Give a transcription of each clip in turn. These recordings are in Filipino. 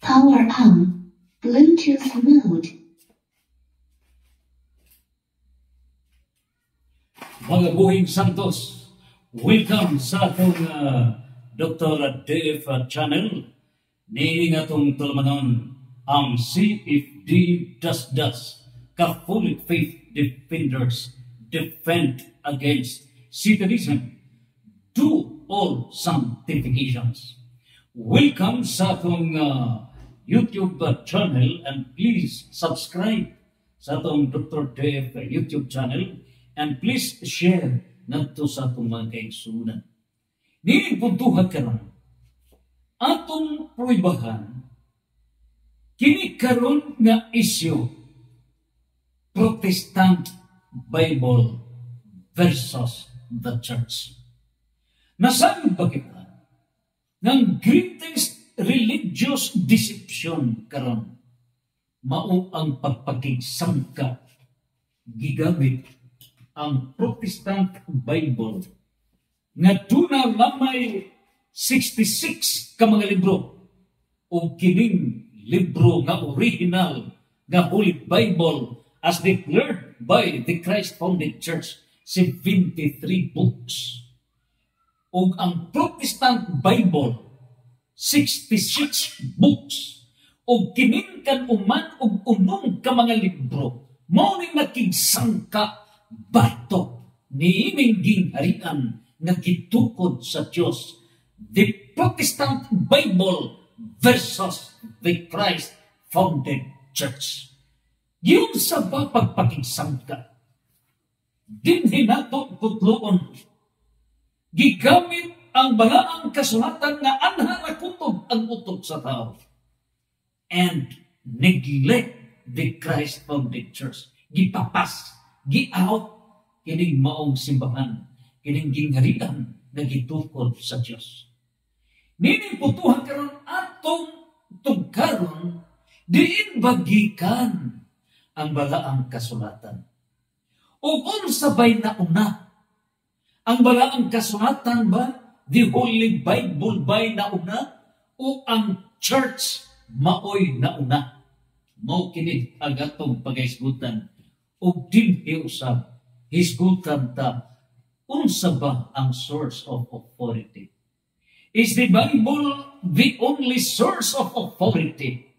Power on. Bluetooth mode. Mga buhing Santos, welcome sa atong Dr. DF channel. Ni atong tulmanon ang CFD Catholic Faith Defenders Defend Against Satanism. Do all sanctifications. Welcome sa atong YouTube channel, and please subscribe sa atong Dr. DF YouTube channel, and please share ngadto sa atong mga kaigsunan. Nini puntuhan karon atong pruibahan kini karon nga isyu, Protestant Bible versus the Church. Nasabi ba kita ng greatest religious deception karon mao ang pagpakigsangka gigamit ang Protestant Bible nga tuna lamay 66 ka mga libro o kining libro nga original nga Holy Bible as declared by the Christ-founded Church, 73 books. O ang Protestant Bible 66 books, o kiningkan uman og unong ka mga libro, mao ning nakigsangka bato niining gingharian nga gitukod sa Dios, the Protestant Bible versus the Christ-founded Church. Yun sa pagpakigsangka, dinhi nato kutloon, gigamit ang balaang kasulatan nga anha na kutob ang utok sa tao, and neglect the Christ-founded Church. Gipapas, gi-out kining maong simbahan, kining gingharian na gitukod sa Dios. Nini putuhan karon atong tugkaron diin bagikan ang balaang kasulatan. O unsa bay nauna? Ang balaang kasulatan ba? The Holy Bible ba'y nauna? O ang church maoy nauna? Mao kini agatong pagaisgutan. O dinhi usab hisgutan ta, unsa ba ang source of authority? Is the Bible the only source of authority?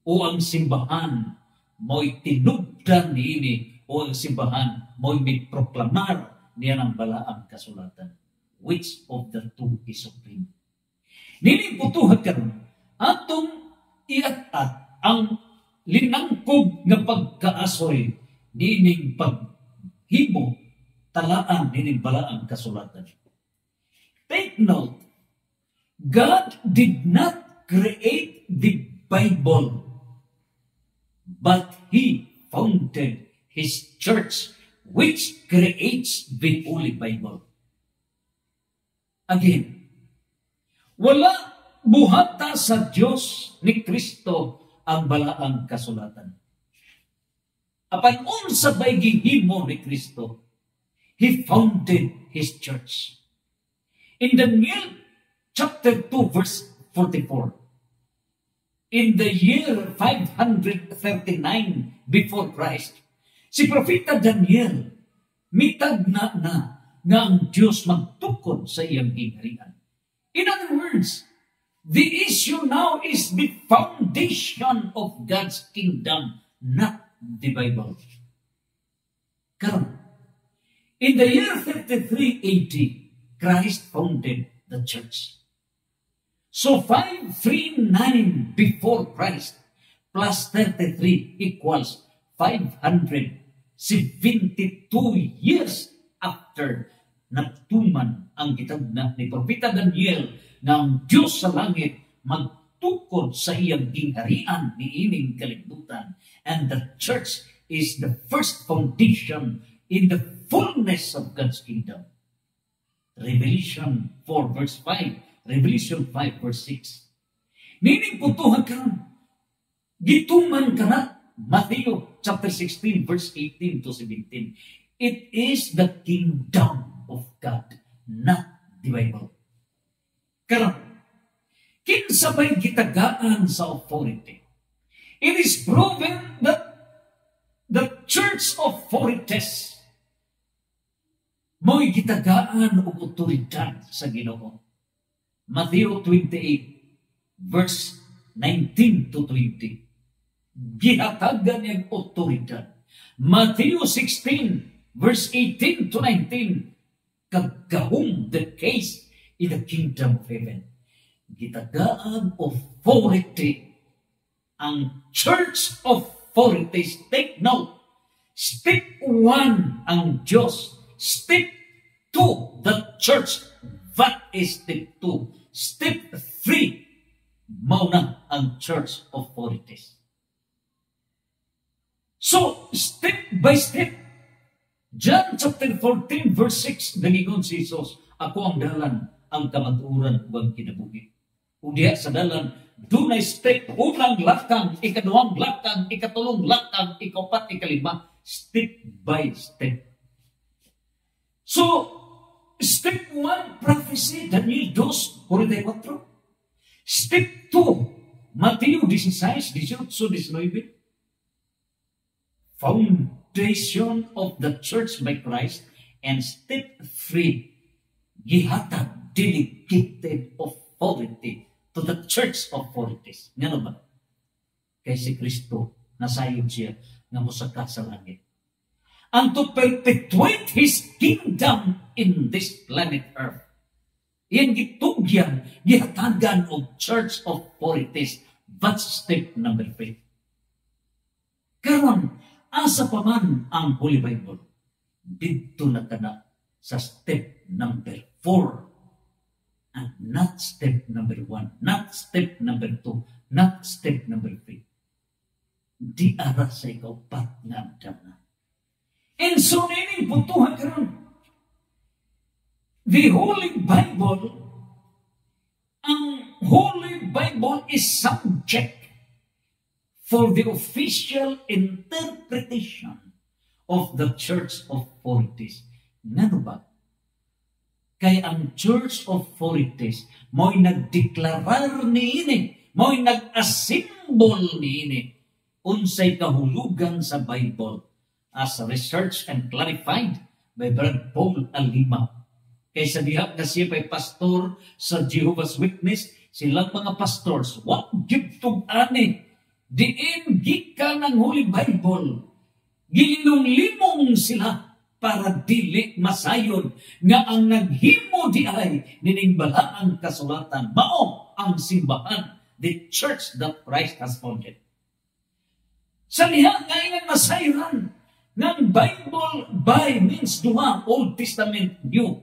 O ang simbahan mo'y tinubdan niini, o ang simbahan mo'y mitproklamar niya ng balaang kasulatan? Which of the two is supreme? Nini putuhan karon atong iatat ang linangkog nga pagkaasoy nining paghimo talaan nining balaang kasulatan. Take note, God did not create the Bible, but He founded His church, which creates the Holy Bible. Again, wala buhata sa Diyos ni Kristo ang balaang kasulatan. Apan unsa bay gihimo ni Kristo, He founded His church. In Daniel chapter 2 verse 44, in the year 539 before Christ, si Propeta Daniel mitagna na nga ang Diyos magtukod sa iyang gingharian. In other words, the issue now is the foundation of God's kingdom, not the Bible. Karon, in the year 33 AD, Christ founded the church. So 539 before Christ plus 33 equals 572 years after nagtuman ang gitagna ni Propeta Daniel ng Diyos sa langit magtukod sa iyang gingharian niining kalibutan, and the church is the first foundation in the fullness of God's kingdom. Revelation 4 verse 5, Revelation 5 verse 6. Nining putuhan karon, gituman ka na, Matthew chapter 16 verse 18 to 17. It is the kingdom of God, not the Bible. Karon, Kinsabay gitagaan sa authority. It is proven that the church authorities mo'y gitagaan o otoridad sa Ginoo. Matthew 28, verse 19 to 20. Gihatagan niyang otoridad. Matthew 16, verse 18 to 19. Kagahong the case in the kingdom of heaven. Gitagaan authority. Ang church authorities, take note. Step 1, ang Diyos. Step 2, the church. What is step 2? Step 3, mauna ang church authorities. So, step by step, John chapter 14, verse 6, nagingon si Jesus, ako ang dalan, ang kamaturan, ang kinabuhi. Udiya sa dalan, dunay step, unang lakang, ikaduhang lakang, ikatulong lakang, ikapat, ikalima, step by step. So, step 1, prophecy, Daniel 2:44. Step 2, Mateo 16, 18, 19. Foundation of the church by Christ. And step 3, gihatag delegated authority to the church authorities. Nga ba? Kay si Kristo, nasayod siya nga mosaka sa langit. And to perpetuate His kingdom in this planet Earth. Yan gitugyan, gihatagan of church authorities. That's step number 3. Karon, asa pa man ang Holy Bible, dito na kana sa step number 4. And not step number 1, not step number 2, not step number 3. Di ara sa ikaw pat nga na. And so, nining puntuhan karon, the Holy Bible, ang Holy Bible is subject for the official interpretation of the church authorities. Ngano ba? Kay ang church authorities mo'y nagdeklarar niini, mo'y nag-assemble niini, unsay kahulugan sa Bible as researched and clarified by Brother Paul Alima. Kaysa diha na siya pa'y pastor sa Jehovah's Witness, silang mga pastors, what giptong ani, diin gikan ng Holy Bible, gilinong-limong sila para dili masayon nga ang naghimo di ay niningbalaang kasulatan, mao ang simbahan, the church that Christ has founded. Sa liha nga inang masayran, ng Bible, by means duha, Old Testament, New.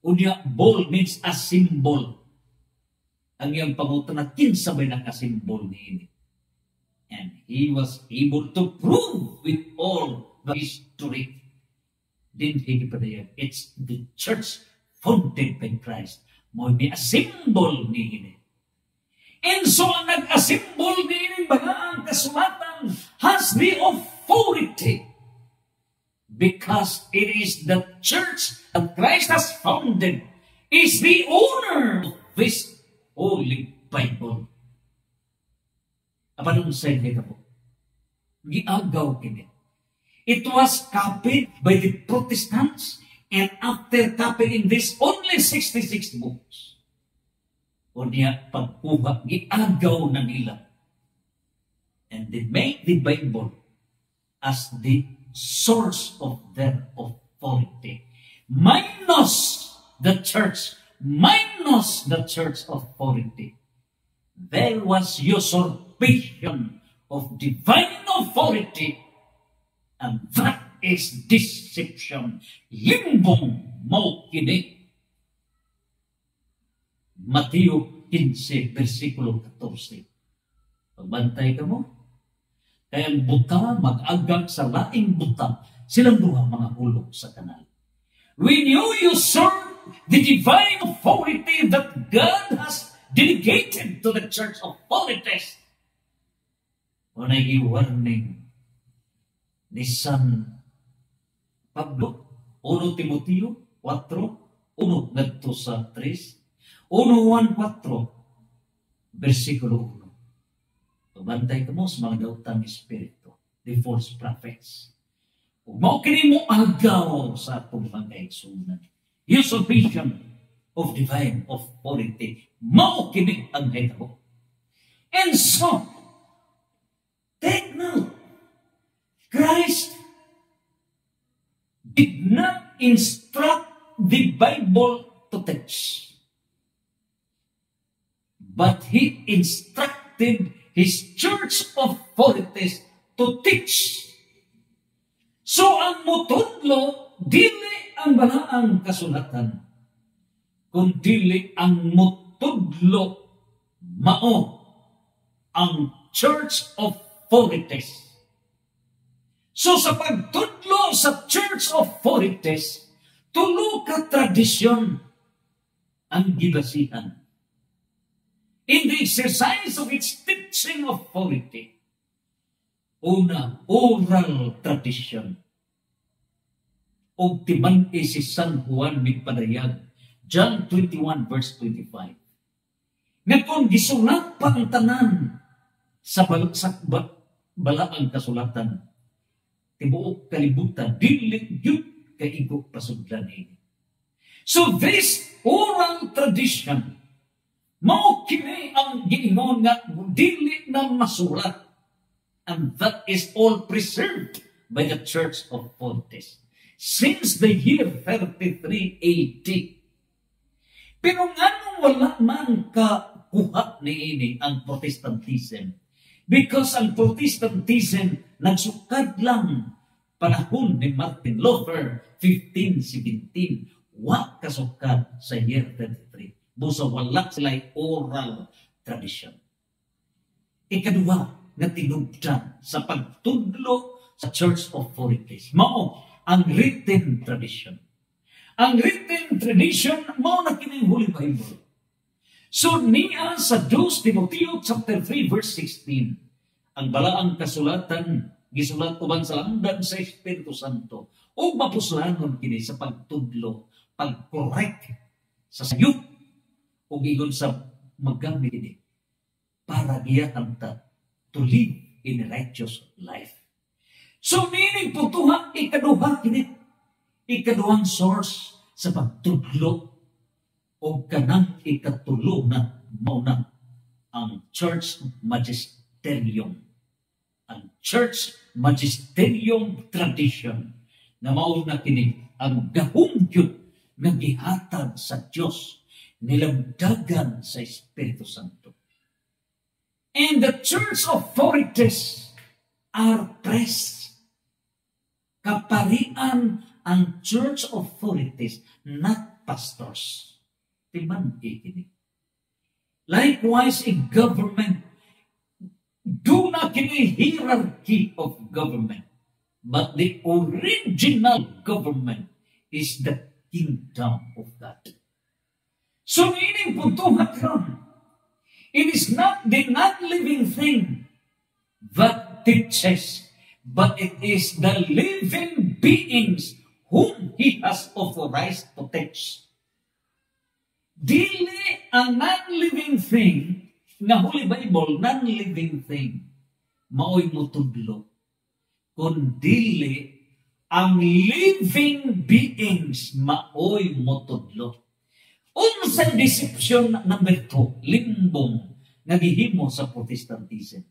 Unya, ball means a symbol. Ang iyang pangutan na kinsabay ng a-symbol niini. And he was able to prove with all the history. Didn't he padayon? It's the church founded by Christ. Mo may a symbol niini. And so, ang nag-a-symbol niini, baga ang kasulatan has the authority. Because it is the church that Christ has founded, is the owner of this Holy Bible. Apanong sa inyo po? Giagaw kini. It was copied by the Protestants, and after copying this, only 66 books. O niya, pagkuha, giagaw na nila. And they made the Bible as the source of their authority. Minus the church authority. There was usurpation of divine authority, and that is deception. Limbong mo kini. Mateo 15, versikulo 14. Pagbantay ka mo, kaya ang buta mag-agak sa laing buta, silang duha mga hulog sa kanal. When you usurp the divine authority that God has delegated to the church authorities, unay warning ni San Pablo, 1 Timoteo 4, 1 ngadto sa 3, 1:4, versikulo 1. Pabantay ka mo sa mga daotang espiritu, the false prophets. Kung mo kini mo agaw sa atong mga kaigsunan, usurpation of divine authority, mo kini ang hitabo. And so, take note, Christ did not instruct the Bible to teach, but He instructed His church authorities to teach. So ang mutudlo, dili ang balaang kasulatan, kundi ang mutudlo mao ang church authorities. So sa pagtudlo sa church authorities, tulo ka tradisyon ang gibasihan. In the exercise of its teaching authority, una, oral tradition. O timan si San Juan Migpadayag, John 21 verse 25. Nga kung gisulat pa ang tanan sa balaang kasulatan, tibuok kalibutan, dili yun kaigo pasudlan ini. So this oral tradition, mao kini ang giingon nga dili na masulat, and that is all preserved by the Church of Fontes since the year 33 AD. Pero nganong wala man kakuha niini ang Protestantism? Because ang Protestantism nagsukad lang panahon ni Martin Luther 1517, wa kasukad sa year 33. Busa wala sila'y oral tradition. Ikaduha nga tinubdan sa pagtudlo sa church authorities, mao ang written tradition. Ang written tradition, mao na kining Holy Bible. So niya sa 2 Timoteo chapter 3 verse 16, ang balaang kasulatan gisulat uban sa langdan sa Espiritu Santo o mapuslanon kini sa pagtudlo, pag-correct sa sayop o gigon sa magamit ini para giyahan ta to live in a righteous life. So meaning putuha ikaduha kini, ikaduhang source sa pagtudlo o kanang ikatulo na mauna ang church magisterium. Ang church magisterium tradition na mauna kini ang gahungyot na gihatag sa Diyos, nilamdagan sa Espiritu Santo. And the church authorities are pressed. Kaparian ang church authorities, not pastors. Timan ikini. Likewise, in government, do not kini hierarchy of government, but the original government is the kingdom of God. So meaning puntuhan ron, it is not the non-living thing that teaches, but it is the living beings whom He has authorized to teach. Dili ang non-living thing, na Holy Bible, non-living thing, mao'y mutudlo. Kundili ang living beings mao'y mutudlo. Unsang deception number 2, limbong, nagihimo sa Protestantism.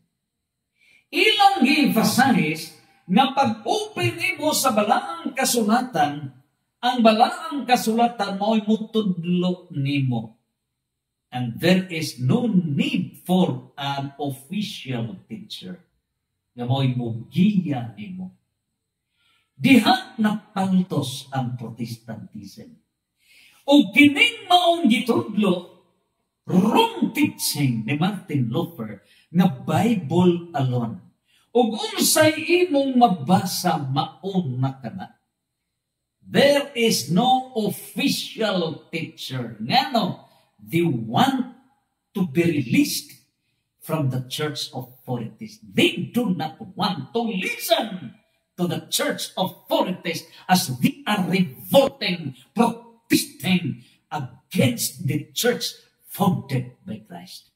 Ilang gi-emphasize na pag-open mo sa balaang kasulatan, ang balaang kasulatan mo'y mutudlo nimo. And there is no need for an official teacher na mo'y mugiya nimo. Diha na pantos ang Protestantism. O kining maong gitudlo, wrong teaching ni Martin Luther nga Bible alone. O unsay imong mabasa maon na kana. There is no official teacher. Ngano, they want to be released from the church authorities. They do not want to listen to the church authorities as they are revolting, protesting against the church founded by Christ.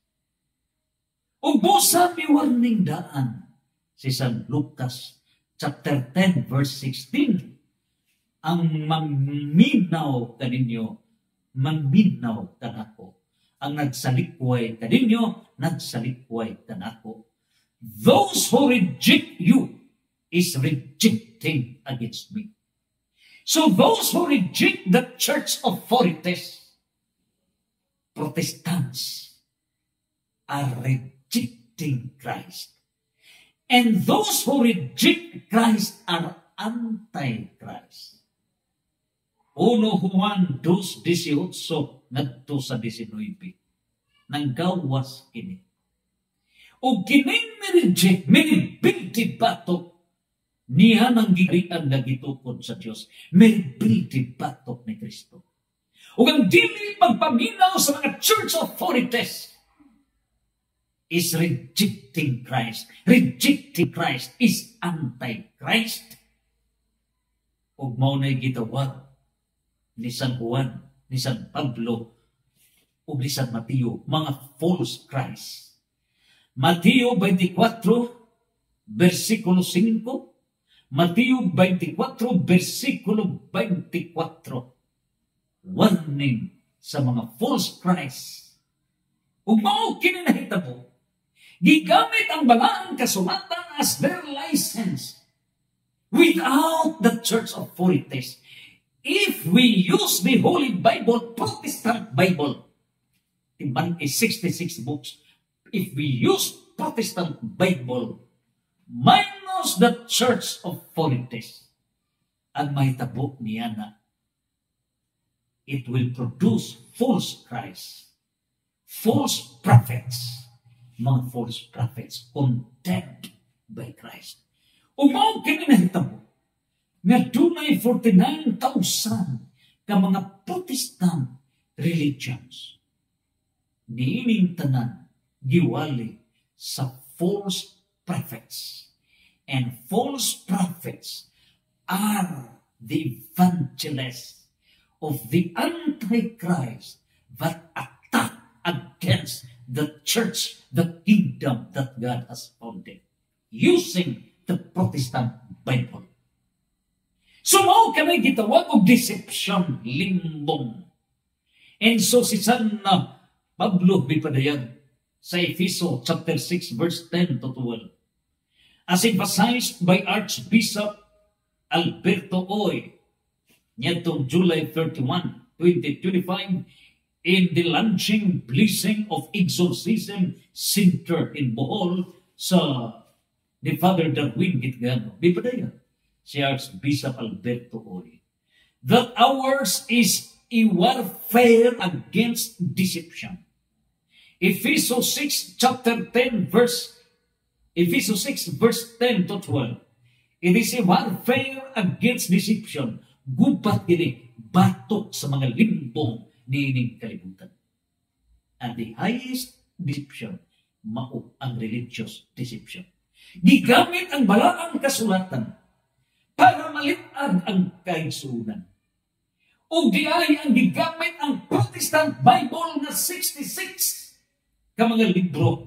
Ug busa mi warning daan si San Lucas chapter 10 verse 16. Ang maminaw kaninyo, maminaw kanako. Ang nagsalikway kaninyo, nagsalikway kanako. Those who reject you is rejecting against me. So those who reject the church authorities, Protestants, are rejecting Christ. And those who reject Christ are anti-Christ. 1 Juan 2:18 ngadto sa 19. Nanggawas kini. O kining mi-reject, minibigti batok, niya nang gigrian na gitukod sa Diyos, minibigti batok ni Kristo. O ang dili magpaminaw sa mga church authorities is rejecting Christ. Rejecting Christ is anti-Christ. O maunay gitawag ni San Juan, ni San Pablo, o ni San Mateo, mga false Christ. Mateo 24, versikulo 5, Mateo 24, versikulo 24. Warning sa mga false Christ. Ug mao kini nahitabo, gigamit ang balaang kasulatan as their license without the church authorities. If we use the Holy Bible, Protestant Bible, timbang is 66 books. If we use Protestant Bible minus the church authorities, ang mahitabo niya na it will produce false Christ, false prophets, mga false prophets condemned by Christ. Umaw kini nahitabo nga dunay 49,000 ka mga Protestant religions. Niining tanan giwali sa false prophets. And false prophets are the evangelists of the Antichrist that attack against the church, the kingdom that God has founded, using the Protestant Bible. So mao kami gitawag og deception, limbong. And so si San Pablo bipadayag sa Efeso chapter 6 verse 10 to 12. As emphasized by Archbishop Alberto Oy, nitong July 31, 2025, in the launching blessing of Exorcism Center in Bohol sa ni Father Darwin Gitgano. Bipadaya si Archbishop Alberto Oy that ours is a warfare against deception. Ephesians 6 verse 10 to 12. It is a warfare against deception. Gubat gini, batok sa mga limbong niining kalibutan. And the highest deception, mao ang religious deception. Gigamit ang balaang kasulatan para malitad ang kaigsunan. O di ay ang gigamit ang Protestant Bible na 66 ka mga libro.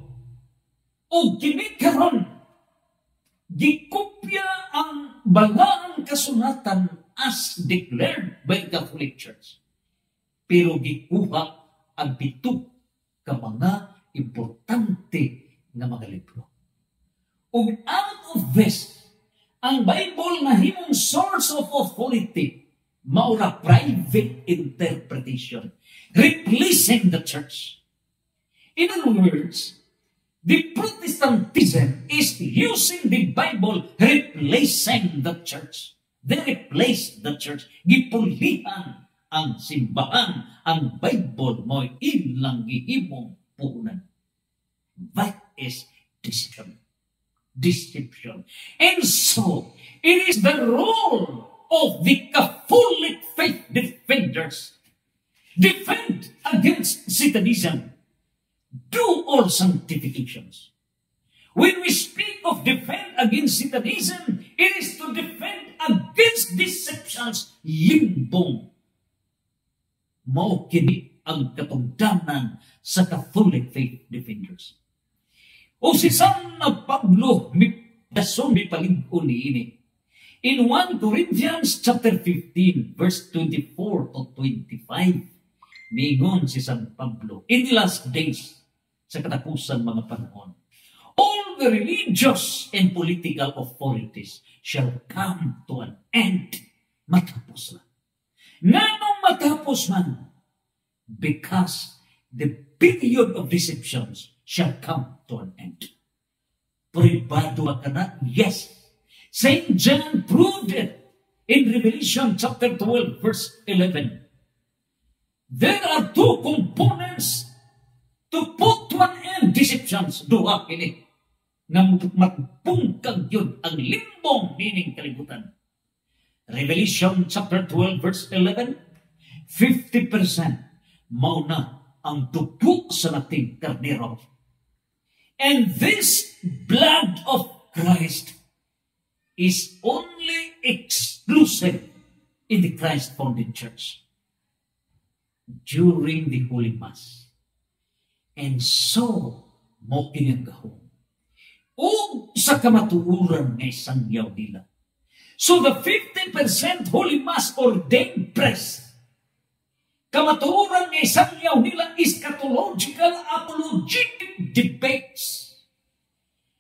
O kinikaron, gikopya ang balaang kasulatan as declared by the Catholic Church. Pero gikuha ang pito ka mga importante na mga libro. O out of this, ang Bible na himong source of authority, maura private interpretation, replacing the church. In other words, the Protestantism is using the Bible, replacing the church. They replace the church. Gipulihan ang simbahan, ang Bible mo ilang gihimong puhunan. That is deception. Deception. And so, it is the role of the Catholic faith defenders. Defend against Satanism. Do all sanctifications. When we speak of defend against Satanism, it is to defend against deceptions, limbong. Mao kini ang katungdanan sa Catholic faith defenders. O si San na Pablo, dason mi palig-o niini. In 1 Corinthians chapter 15, verse 24 to 25, mingon si San Pablo, in the last days, sa katapusan mga panahon, all the religious and political authorities shall come to an end. Matapos na. Nganong matapos man? Because the period of deceptions shall come to an end. Pribado ka na? Yes. St. John proved it in Revelation chapter 12, verse 11. There are two components to put to an end deceptions. Duha kini. Nga magpungkag yun ang limbong meaning kalibutan. Revelation chapter 12, verse 11, 50% mauna ang dugo sa nating karnero. And this blood of Christ is only exclusive in the Christ-founded church during the Holy Mass. And so, mo kinagahong. O sa kamatuuran ng isang yaw nila. So the 50% Holy Mass ordained press, kamatuuran ng isang yaw nila eschatological apologetic debates.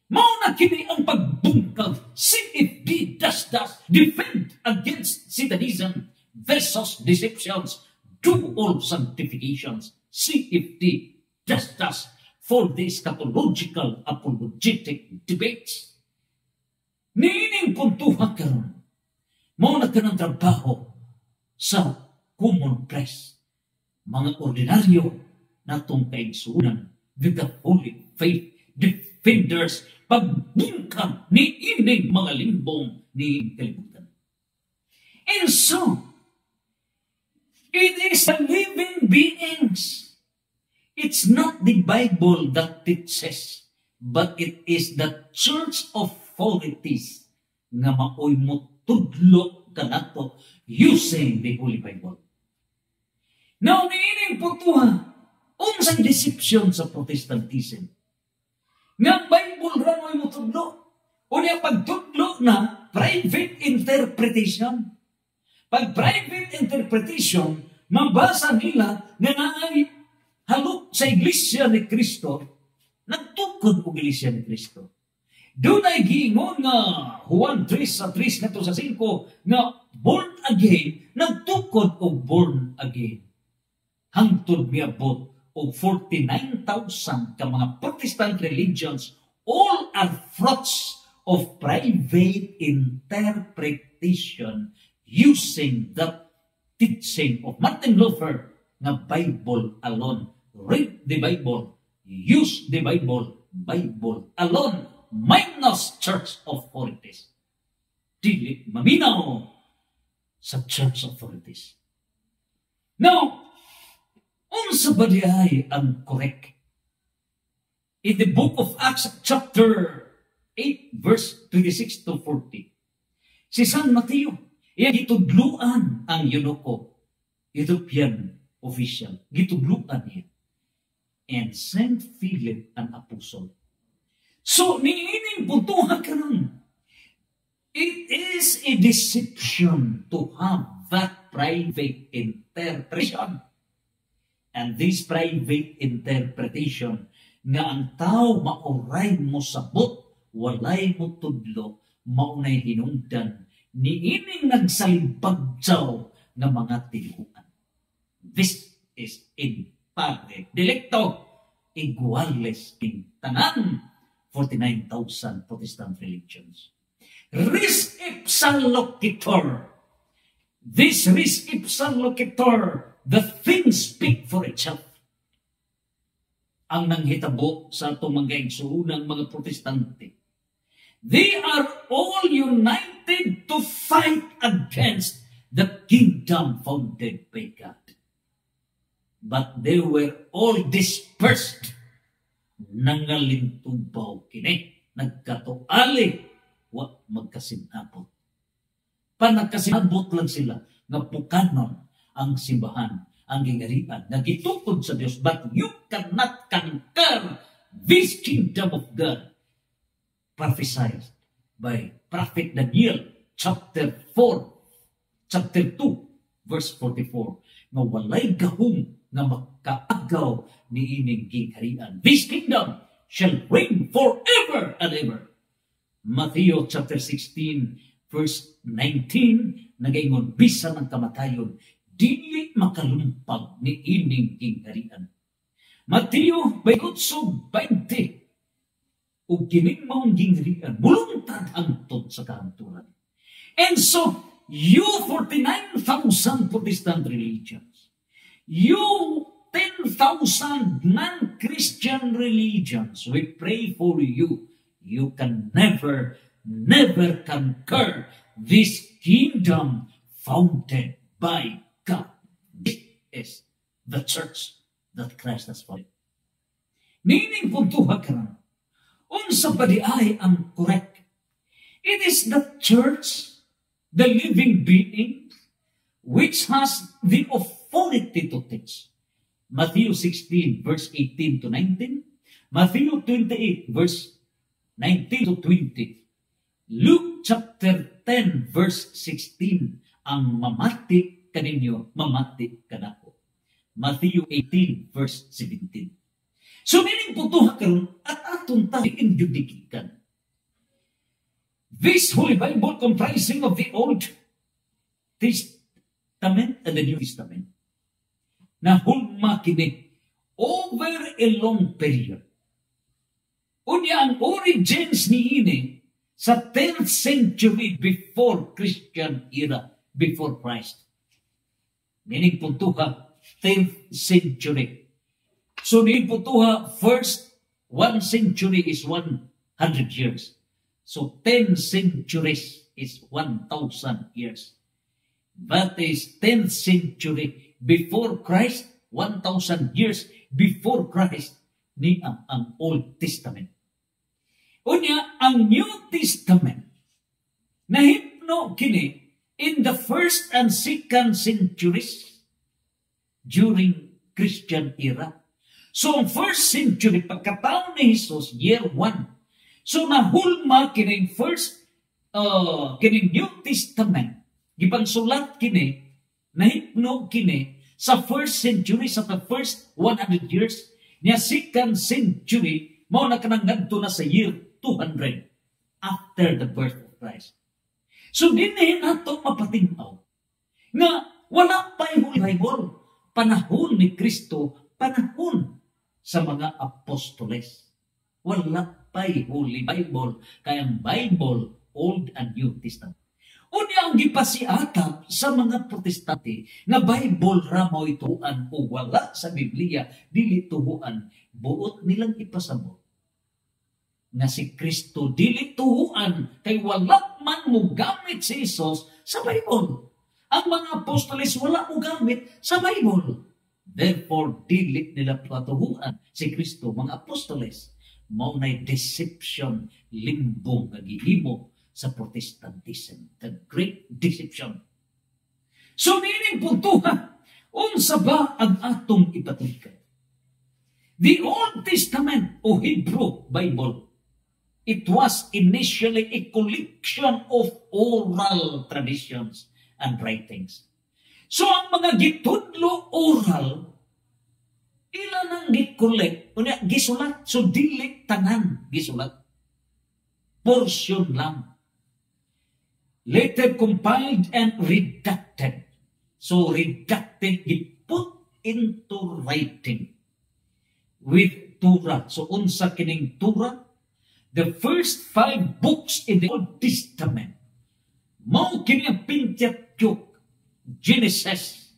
Mauna kini ang pagbungkag, CFD defend against Satanism versus deceptions, dual sanctifications, CFD for the eschatological apologetic debates. Niining puntuhan karon, mauna ka ng trabaho sa common press, mga ordinaryo na itong kaigsunan with the Holy Faith defenders, pagbungkag ni ining mga limbong ni kalibutan. And so, it is the living beings. It's not the Bible that teaches, but it is the church authorities nga maoy mo tudlo kanato using the Holy Bible. Now, niining putuha, unsang deception sa Protestantism. Nga Bible ramoy mo tudlo. O niya pagtudlo na private interpretation. Pag private interpretation, mabasa nila nga naay halok sa Iglesia ni Kristo, nagtukod o Iglesia ni Kristo. Doon ay giingon nga Juan 3 sa 3 nato sa 5 nga born again, nagtukod o born again. Hangtod miabot o 49,000 ka mga Protestant religions, all are fruits of private interpretation using the teaching of Martin Luther na Bible alone. Read the Bible, use the Bible, Bible alone, minus church authorities. Dili maminaw sa church authorities. Now, unsa ba diay ang correct? In the book of Acts chapter 8 verse 26 to 40, si San Mateo, iya gitudluan ang eunuko, Ethiopian official, gitudluan niya. And Saint Philip an apostle. So, niining puntuhan ka nun. It is a deception to have that private interpretation. And this private interpretation nga ang tao mauray mo sabot, walay mo tudlo, maunay hinungdan, niining nagsalibagsaw ng mga tiluan. This is in padre delicto iguales in tanan 49,000 Protestant religions. Res ipsa loquitur. This res ipsa loquitur, the things speak for itself. Ang nanghitabo sa itong mga igsuunang mga Protestante, they are all united to fight against the kingdom founded by God. But they were all dispersed. Nangalintubaw kini. Nagkatuali. Wa magkasinabot. Panagkasinabot lang sila nga pukanon ang simbahan, ang gingarian, nagitukod sa Diyos. But you cannot conquer this kingdom of God prophesied by Prophet Daniel chapter 2, verse 44, nga walay gahom nga makaagaw ni ining gingharian. This kingdom shall reign forever and ever. Matthew chapter 16, verse 19, nagaingon, bisan ang kamatayon, dili makalumpag ni ining gingharian. Matthew 28:20, ug kining maong gingharian mulungtad hangtod sa kahanturan. And so, you 49,000 Protestant religions, you 10,000 non-Christian religions, we pray for you. You can never conquer this kingdom founded by God. This is the church that Christ has founded. Meaning puntuha karon, unsa pa di ay ang correct? It is the church, the living being, which has the authority to teach. Matthew 16, verse 18 to 19. Matthew 28, verse 19 to 20. Luke chapter 10, verse 16. Ang mamati kaninyo, mamati kanako. Matthew 18, verse 17. So, meaning puntuha karon at aton tayo indudikikan. This Holy Bible comprising of the Old Testament and the New Testament na hulma kini over a long period. Unya ang origins ni ini sa 10th century before Christian era, before Christ. Meaning puntuha, 10th century. So meaning puntuha, first 1 century is 100 years. So 10 centuries is 1,000 years. That is 10th century before Christ, 1,000 years before Christ, ni ang Old Testament. Unya, ang New Testament, nahipno kini in the first and second centuries during Christian era. So, ang first century, pagkataon ni Jesus, year 1. So, nahulma kini first, kini New Testament, gipansulat kini, nahipno kini sa first century, sa the first 100 years, niya second century, mao na kanang ngadto na sa year 200 after the birth of Christ. So, dinhin nato mapatingnaw nga wala pa'y Holy Bible, panahon ni Kristo, panahon sa mga apostoles. Wala pa'y Holy Bible, kaya ang Bible, Old and New Testament. Unya ang gipasiatap sa mga protestante nga Bible ra mao ituan o wala sa Biblia dili tuhuan, buot nilang ipasabot nga si Kristo dili tuhuan kay wala man mo gamit si Jesus sa Bible. Ang mga apostoles wala mo gamit sa Bible. Therefore, dili nila patuhuan si Kristo, mga apostoles. Mao na'y deception, limbong nga gihimo sa Protestantism. The great deception. So, meaning puntuha, unsa ba ang atong ipatikan? The Old Testament o Hebrew Bible, it was initially a collection of oral traditions and writings. So, ang mga gitudlo oral, ilan ang gikollect, gisulat, so dili tanan gisulat. Portion lang. Later compiled and redacted. So, redacted, put into writing with Torah. So, unsa kining Torah? The first 5 books in the Old Testament. Mao kini ang Pentateuch, Genesis.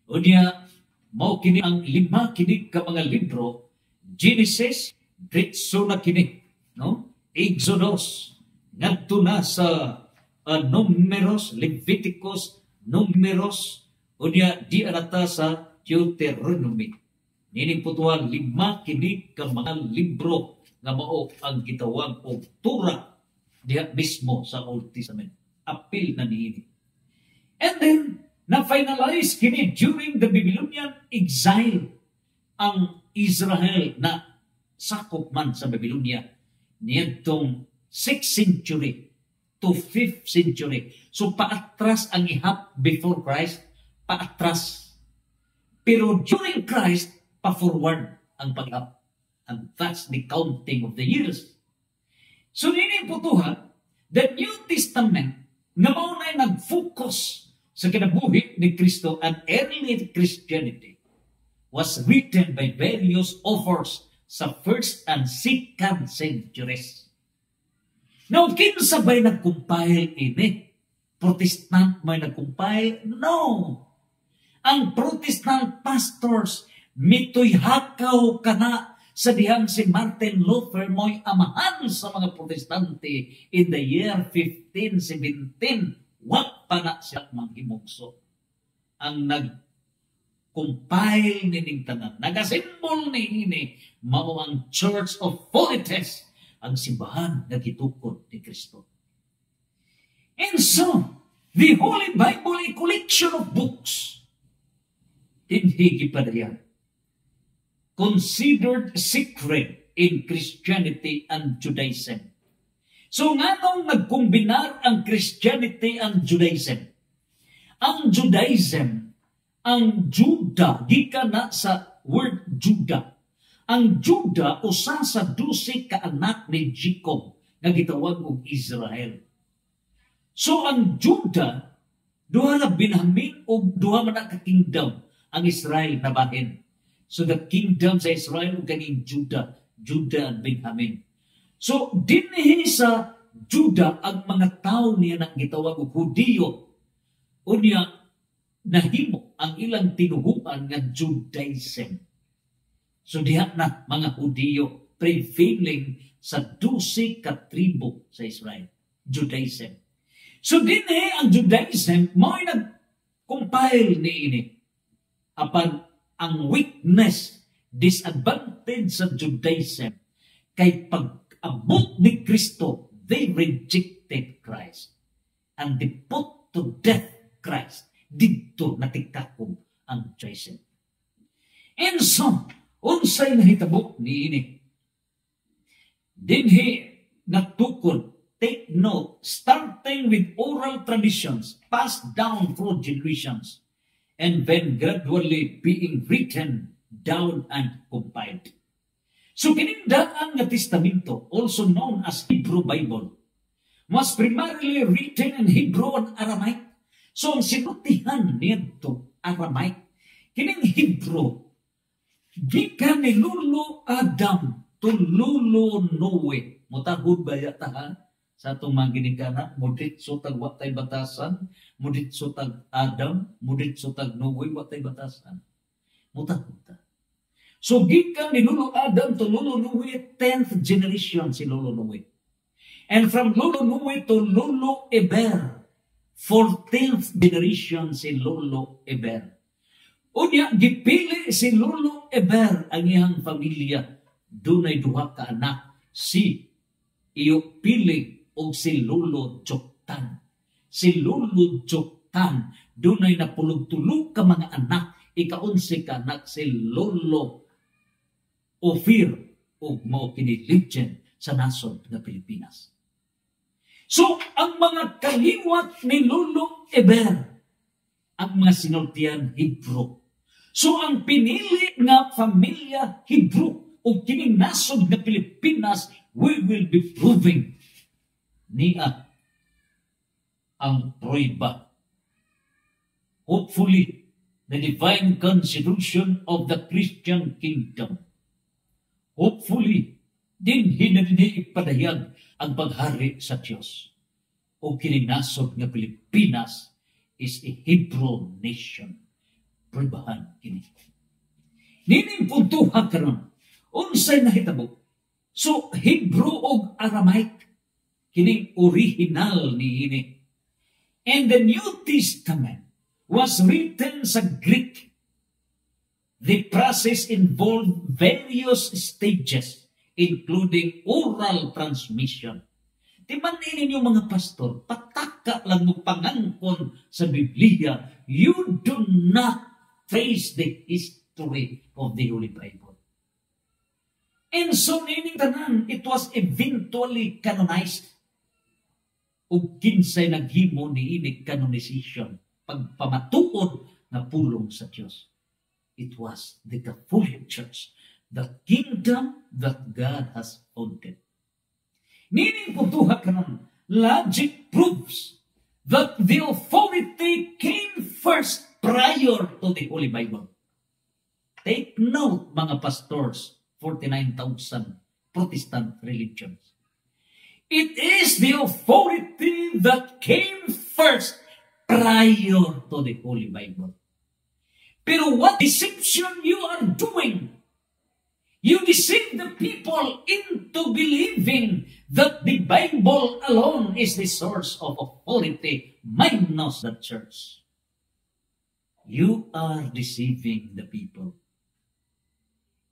Unya, mao kini ang 5 kini ka mga libro. Genesis, diretso na kini, no? Exodus, ngadto na sa Numeros, Leviticus, Numeros, unya di arata sa Deuteronomy. Nining putuan 5 kini ka mga libro nga mao ang gitawag og Torah diha mismo sa Old Testament. Apil na niini. And then, na-finalize kini during the Babylonian exile ang Israel na sakop man sa Babylonia niyadtong 6th century to 5th century. So paatras ang ihap before Christ, paatras. Pero during Christ, pa-forward ang pag-ihap. And that's the counting of the years. So nini putuhan, the New Testament na maunay nag-focus sa kinabuhi ni Kristo and early Christianity was written by various authors sa 1st and 2nd centuries. Now, kinsa ba'y nag-compile ini? Protestant may nag-compile? No! Ang Protestant pastors, mitoy hakaw kana sa dihang si Martin Luther mo'y amahan sa mga Protestante in the year 1517. Wag pa na siya manghimugso. Ang nag-compile nining tanan, nagasimbol ni ini, mao ang Church of Polites, ang simbahan na gitukod ni Kristo. And so, the Holy Bible, a collection of books, hindi gipadayan, considered sacred in Christianity and Judaism. So nga nung nagkombinar ang Christianity and Judaism, ang Judaism, ang Juda, gikan na sa word Juda. Ang Juda, usa sa 12 ka anak ni Jacob, nga gitawag og Israel. So ang Juda, duha na binhamin o duha man ka kingdom ang Israel na bahin. So the kingdom sa Israel o kaning Juda, Juda and Benjamin. So dinhi sa Juda ang mga tao niya na gitawag og Hudiyo. Unya nahimo ang ilang tinuhuan nga Judaism. So diha na mga Hudiyo prevailing sa 12 ka tribo sa Israel, Judaism. So dinhi ang Judaism mo'y nag-compile ni ini apan ang weakness, disadvantage sa Judaism kay pag-abot ni Kristo, they rejected Christ and they put to death Christ. Dito natikakog ang Judaism. And so, unsay nahitabo ni ini? Dinhi natukod, take note, starting with oral traditions passed down through generations and then gradually being written down and compiled. So kinindaan nga testamento, also known as Hebrew Bible, was primarily written in Hebrew and Aramaic. So ang sinutihan nito Aramaic, kining Hebrew, gikan ni Lulo Adam to Lulo Noe. Mutahod ba yata ha? Sa itong mga ginigana, mudit sutag watay batasan, mudit sutag Adam, mudit sutag Noe, watay batasan. Mutahod ta. So gikan ni Lulo Adam to Lulo Noe, 10th generation si Lulo Noe. And from Lulo Noe to Lulo Eber, 14th generation si Lulo Eber. Unya, gipili si Lulo Eber ang iyang pamilya. Dunay duha ka anak, si iyo pili o si Lulo Joktan. Si Lulo Joktan, dunay napulog-tulog ka mga anak, ika-11 ka anak si Lulo Ophir o mao kini legend sa nasod ng Pilipinas. So, ang mga kaliwat ni Lulo Eber, ang mga sinultian Hebrew. So, ang pinili nga pamilya Hebrew o kining nasod ng Pilipinas, we will be proving niya ang prueba. Hopefully, the divine constitution of the Christian kingdom. Hopefully, din hinadini ipadayag ang paghari sa Diyos. O kininasod nga Pilipinas is a Hebrew nation. Pruebahan kini. Nining puntuha karon, unsay nahitabo? So, Hebrew o Aramaic, kining original ni ini. And the New Testament was written sa Greek. The process involved various stages, including oral transmission. Timan ninyo mga pastor, pataka lang mo pangangkon sa Biblia, you do not trace the history of the Holy Bible. And so nining tanan, it was eventually canonized. Ug kinsay naghimo niining canonization, pagpamatuod na pulong sa Dios. It was the Catholic Church, the kingdom that God has founded. Nining puntuha karon, logic proves that the authority came first prior to the Holy Bible. Take note, mga pastors, 49,000 Protestant religions. It is the authority that came first prior to the Holy Bible. Pero what deception you are doing? You deceive the people into believing that the Bible alone is the source of authority, minus the church. You are deceiving the people.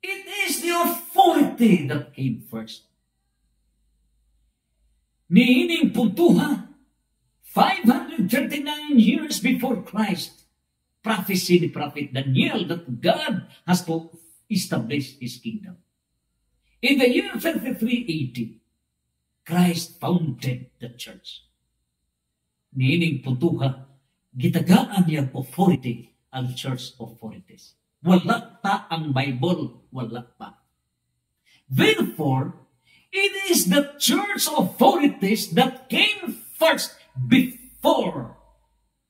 It is the authority that came first. Niining puntuha, 539 years before Christ, prophecy ni Prophet Daniel that God has to establish His kingdom. In the year 33 AD, Christ founded the church. Niining puntuha, gitagaan niyang authority ang church authorities. Wala pa ang Bible, wala pa. Therefore, it is the church authorities that came first before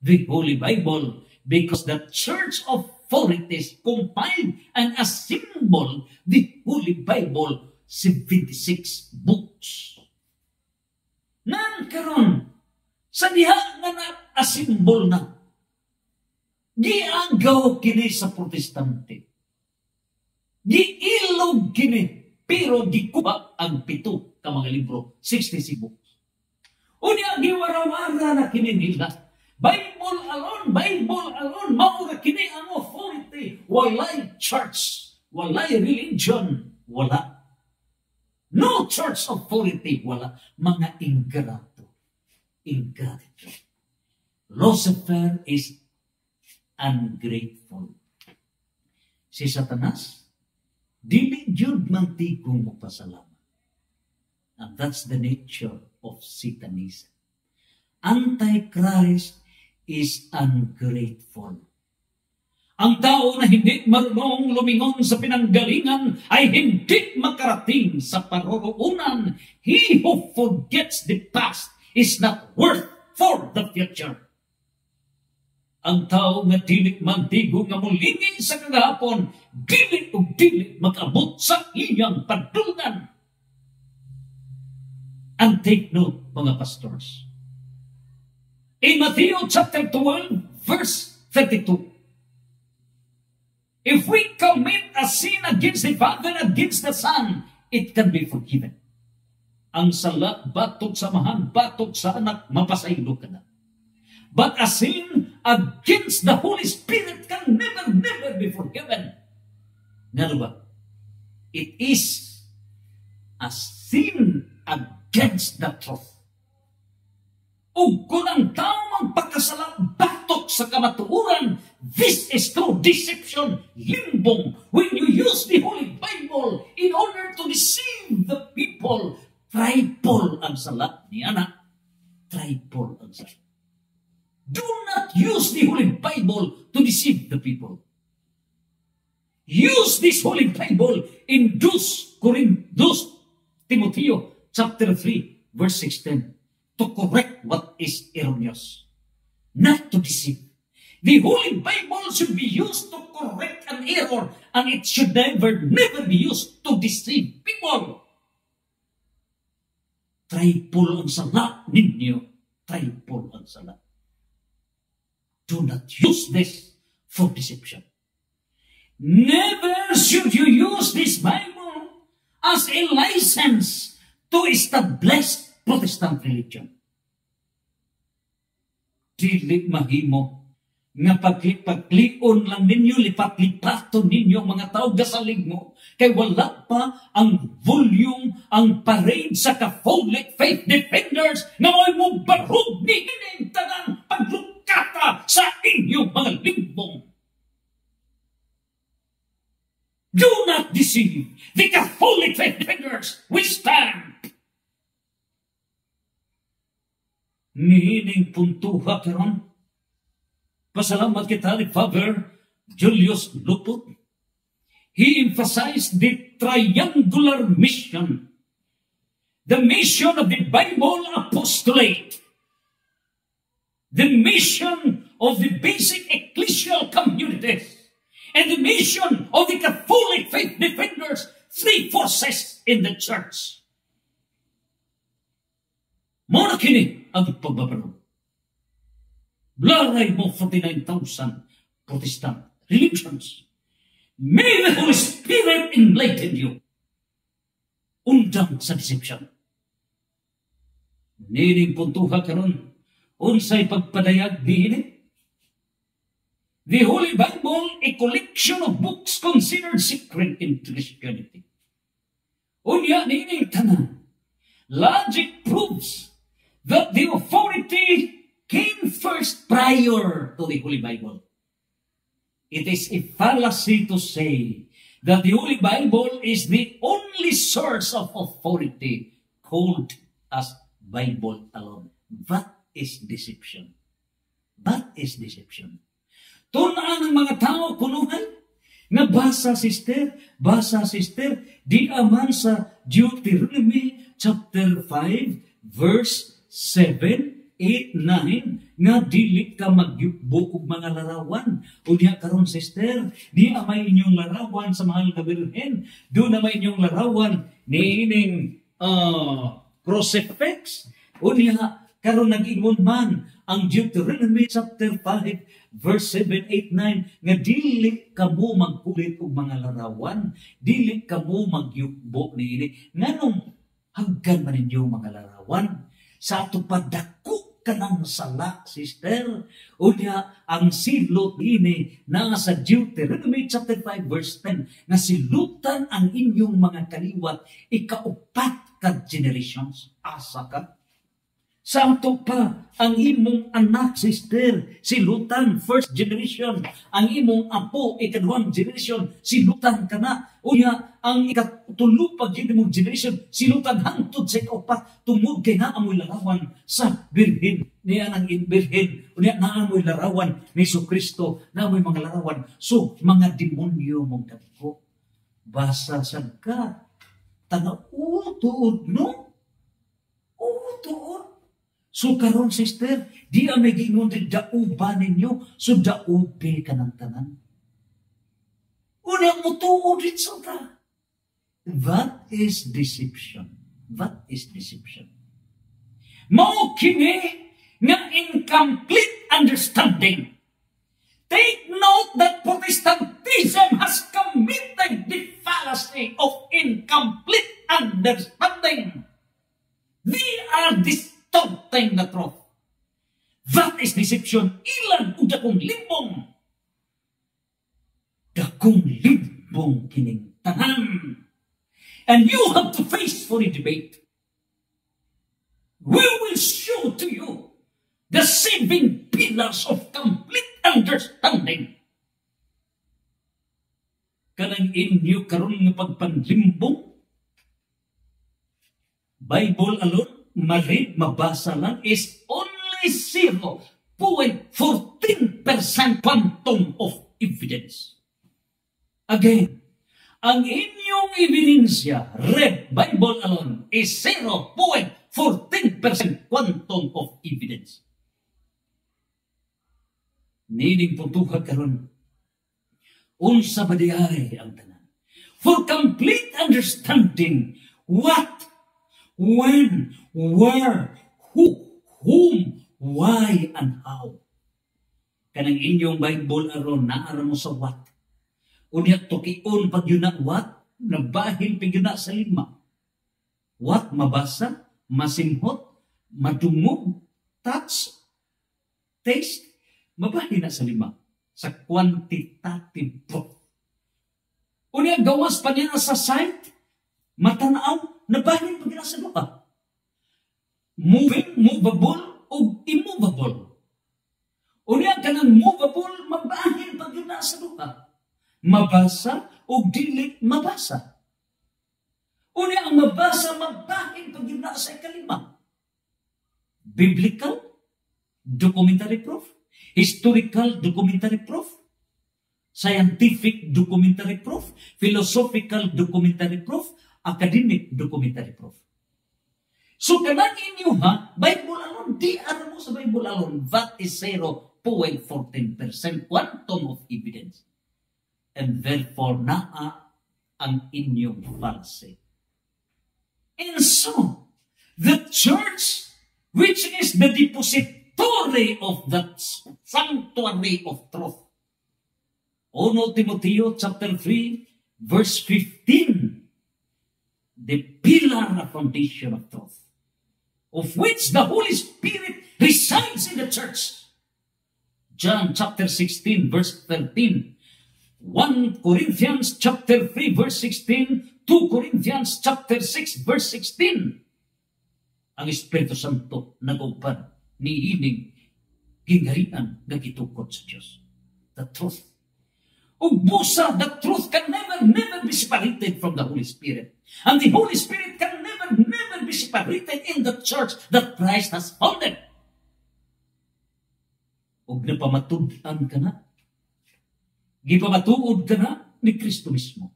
the Holy Bible, because the church authorities compiled and assembled the Holy Bible, 76 books. Nan karon sa diha nga na-assemble na, gianggaw kini sa Protestante. Giilog kini, pero gikuba ang 7 ka mga libro, 66 books. Unya giwarawara na kini nila. Bible alone, maura kini ang authority. Walay church, walay religion, wala. No church authority, wala. Mga ingrato. Ingratitude. Lucifer is ungrateful. Si Satanas, dili jud man tigong magpasalamat. And that's the nature of Satanism. Antichrist is ungrateful. Ang tao na hindi marunong lumingon sa pinanggalingan ay hindi makarating sa paroroonan. He who forgets the past is not worth for the future. Ang tao nga dili magdigo nga mulingi sa kagahapon, dili ug dili mag-abot sa iyang padulngan. And take note, mga pastors. In Matthew chapter 12, verse 32, if we commit a sin against the Father, against the Son, it can be forgiven. Ang sala, batok sa mahan, batok sa anak, mapasaylo ka na. But a sin against the Holy Spirit can never be forgiven. Nga ba? It is a sin against the truth. Ug kung ang tao magpakasala, batok sa kamatuoran, this is true deception, limbong. When you use the Holy Bible in order to deceive the people, tripol ang sala ni anak. Tripol ang sala. Do not use the Holy Bible to deceive the people. Use this Holy Bible in 2 Timothy chapter 3, verse 16, to correct what is erroneous, not to deceive. The Holy Bible should be used to correct an error, and it should never be used to deceive people. Tripol ang sala ninyo. Tripol ang sala. Do not use this for deception. Never should you use this Bible as a license to establish Protestant religion. Dili mahimo nga pagklion lang ninyo, lipat-lipaton ninyo mga tao gasalig mo, kay wala pa ang volume, ang parade sa Catholic Faith Defenders nga mo barog ni inintanang paglukata sa inyong mga limbong. Do not deceive. The Catholic faith defenders will stand. Nihining puntuha karon. Pasalamat kita ni Father Julius Luput. He emphasized the triangular mission. The mission of the Bible apostolate. The mission of the basic ecclesial communities. And the mission of the Catholic faith defenders. Three forces in the church. Muna kini ang pagbabaro. Blaray mo 49,000 Protestant religions. May the Holy Spirit enlighten you. Undang sa deception. Nining puntuha karon, unsay pagpadayag diini? The Holy Bible, a collection of books considered sacred in Christianity. Unya nining tanan. Logic proves that the authority came first prior to the Holy Bible. It is a fallacy to say that the Holy Bible is the only source of authority called as Bible alone. That is deception. That is deception. Tunaan ng mga tao kunuhan nga basa sister, di aman sa Deuteronomy chapter 5 verse 7, 8, 9, nga dili ka magyukbo og mga larawan. O diha karon sister, di amay inyong larawan sa mahal na Birhen. Do na may inyong larawan ni ining crucifix. O diha karon nag-ingon man ang Deuteronomy chapter 5 verse 7, 8, 9, nga dili kamo magkulit og mga larawan, dili kamo magyukbo niini. Nganong haggan man ninyo mga larawan? Sa ato padako ka ng sala, sister. O niya, ang silot ini na sa Deuteronomy chapter 5 verse 10, na silutan ang inyong mga kaliwat, ikaupat ka generations. Asa ka? Sa ato pa, ang imong anak, sister, silutan, first generation. Ang imong apo, ikaduhang generation, silutan ka na. O niya, ang ikatulupag yun generation, silutan hangtod sa ikaupat, tumod kay naamoy larawan sa Birhen. Niya nang Birhen. O niya, naamoy larawan ni Jesucristo, naamoy mga larawan. So, mga demonyo mong dagko. Basa sad ka. Tuod, no? Tuod. So karon sister, di may gingon din dauban ninyo, so daupi ka ng tanan. Una mo tuod rin sa ta. That is deception. That is deception. Mao kini nga incomplete understanding. Take note that Protestantism has committed the fallacy of incomplete understanding. They are distorting the truth. That is deception. Ilan o dakong limbong. Dakong limbong kining tanan. And you have to face for a debate. We will show to you the 7 pillars of complete understanding. Kanang inyo karon nga pagpanlimbong, Bible alone, marid, mabasa lang, is only 0.14% quantum of evidence. Again, ang inyong ebidensya, read Bible alone, is 0.14% quantum of evidence. Nining puntuha karon, unsa ba diay ang tanan? For complete understanding, what, when, where, who, whom, why, and how. Kanang inyong Bible aron, naara mo sa what. Unya tukion pag yun na what, nabahin pag yun na sa 5. What, mabasa, masimhot, madungog, touch, taste, mabahin na sa 5. Sa quantitative proof. Unya gawas pa niya sa sight, matanaw, nabahin pag yun na sa 2. Moving, movable, o immovable. Unya kanang movable, mabahin pag yun na sa 2. Mabasa o dili mabasa. Una ang mabasa, magbahin pag yun na sa ikalima. Biblical, documentary proof. Historical, documentary proof. Scientific, documentary proof. Philosophical, documentary proof. Academic, documentary proof. So kanang inyo ha, Bible alone, di ano mo sa Bible alone, that is 0.14% quantum of evidence. And therefore, naa ang inyong fallacy. And so, the church, which is the depository of that sanctuary of truth. 1 Timoteo chapter 3, verse 15, the pillar and foundation of truth, of which the Holy Spirit resides in the church. John chapter 16, verse 13. 1 Corinthians chapter 3, verse 16. 2 Corinthians chapter 6, verse 16. Ang Espiritu Santo nag-upan ni ining gingharian nga gitukod sa Diyos. The truth. Ug busa, the truth can never be separated from the Holy Spirit. And the Holy Spirit can never be separated in the church that Christ has founded. Ug napamatud-an ka na. Gipamatuod ka na ni Kristo mismo.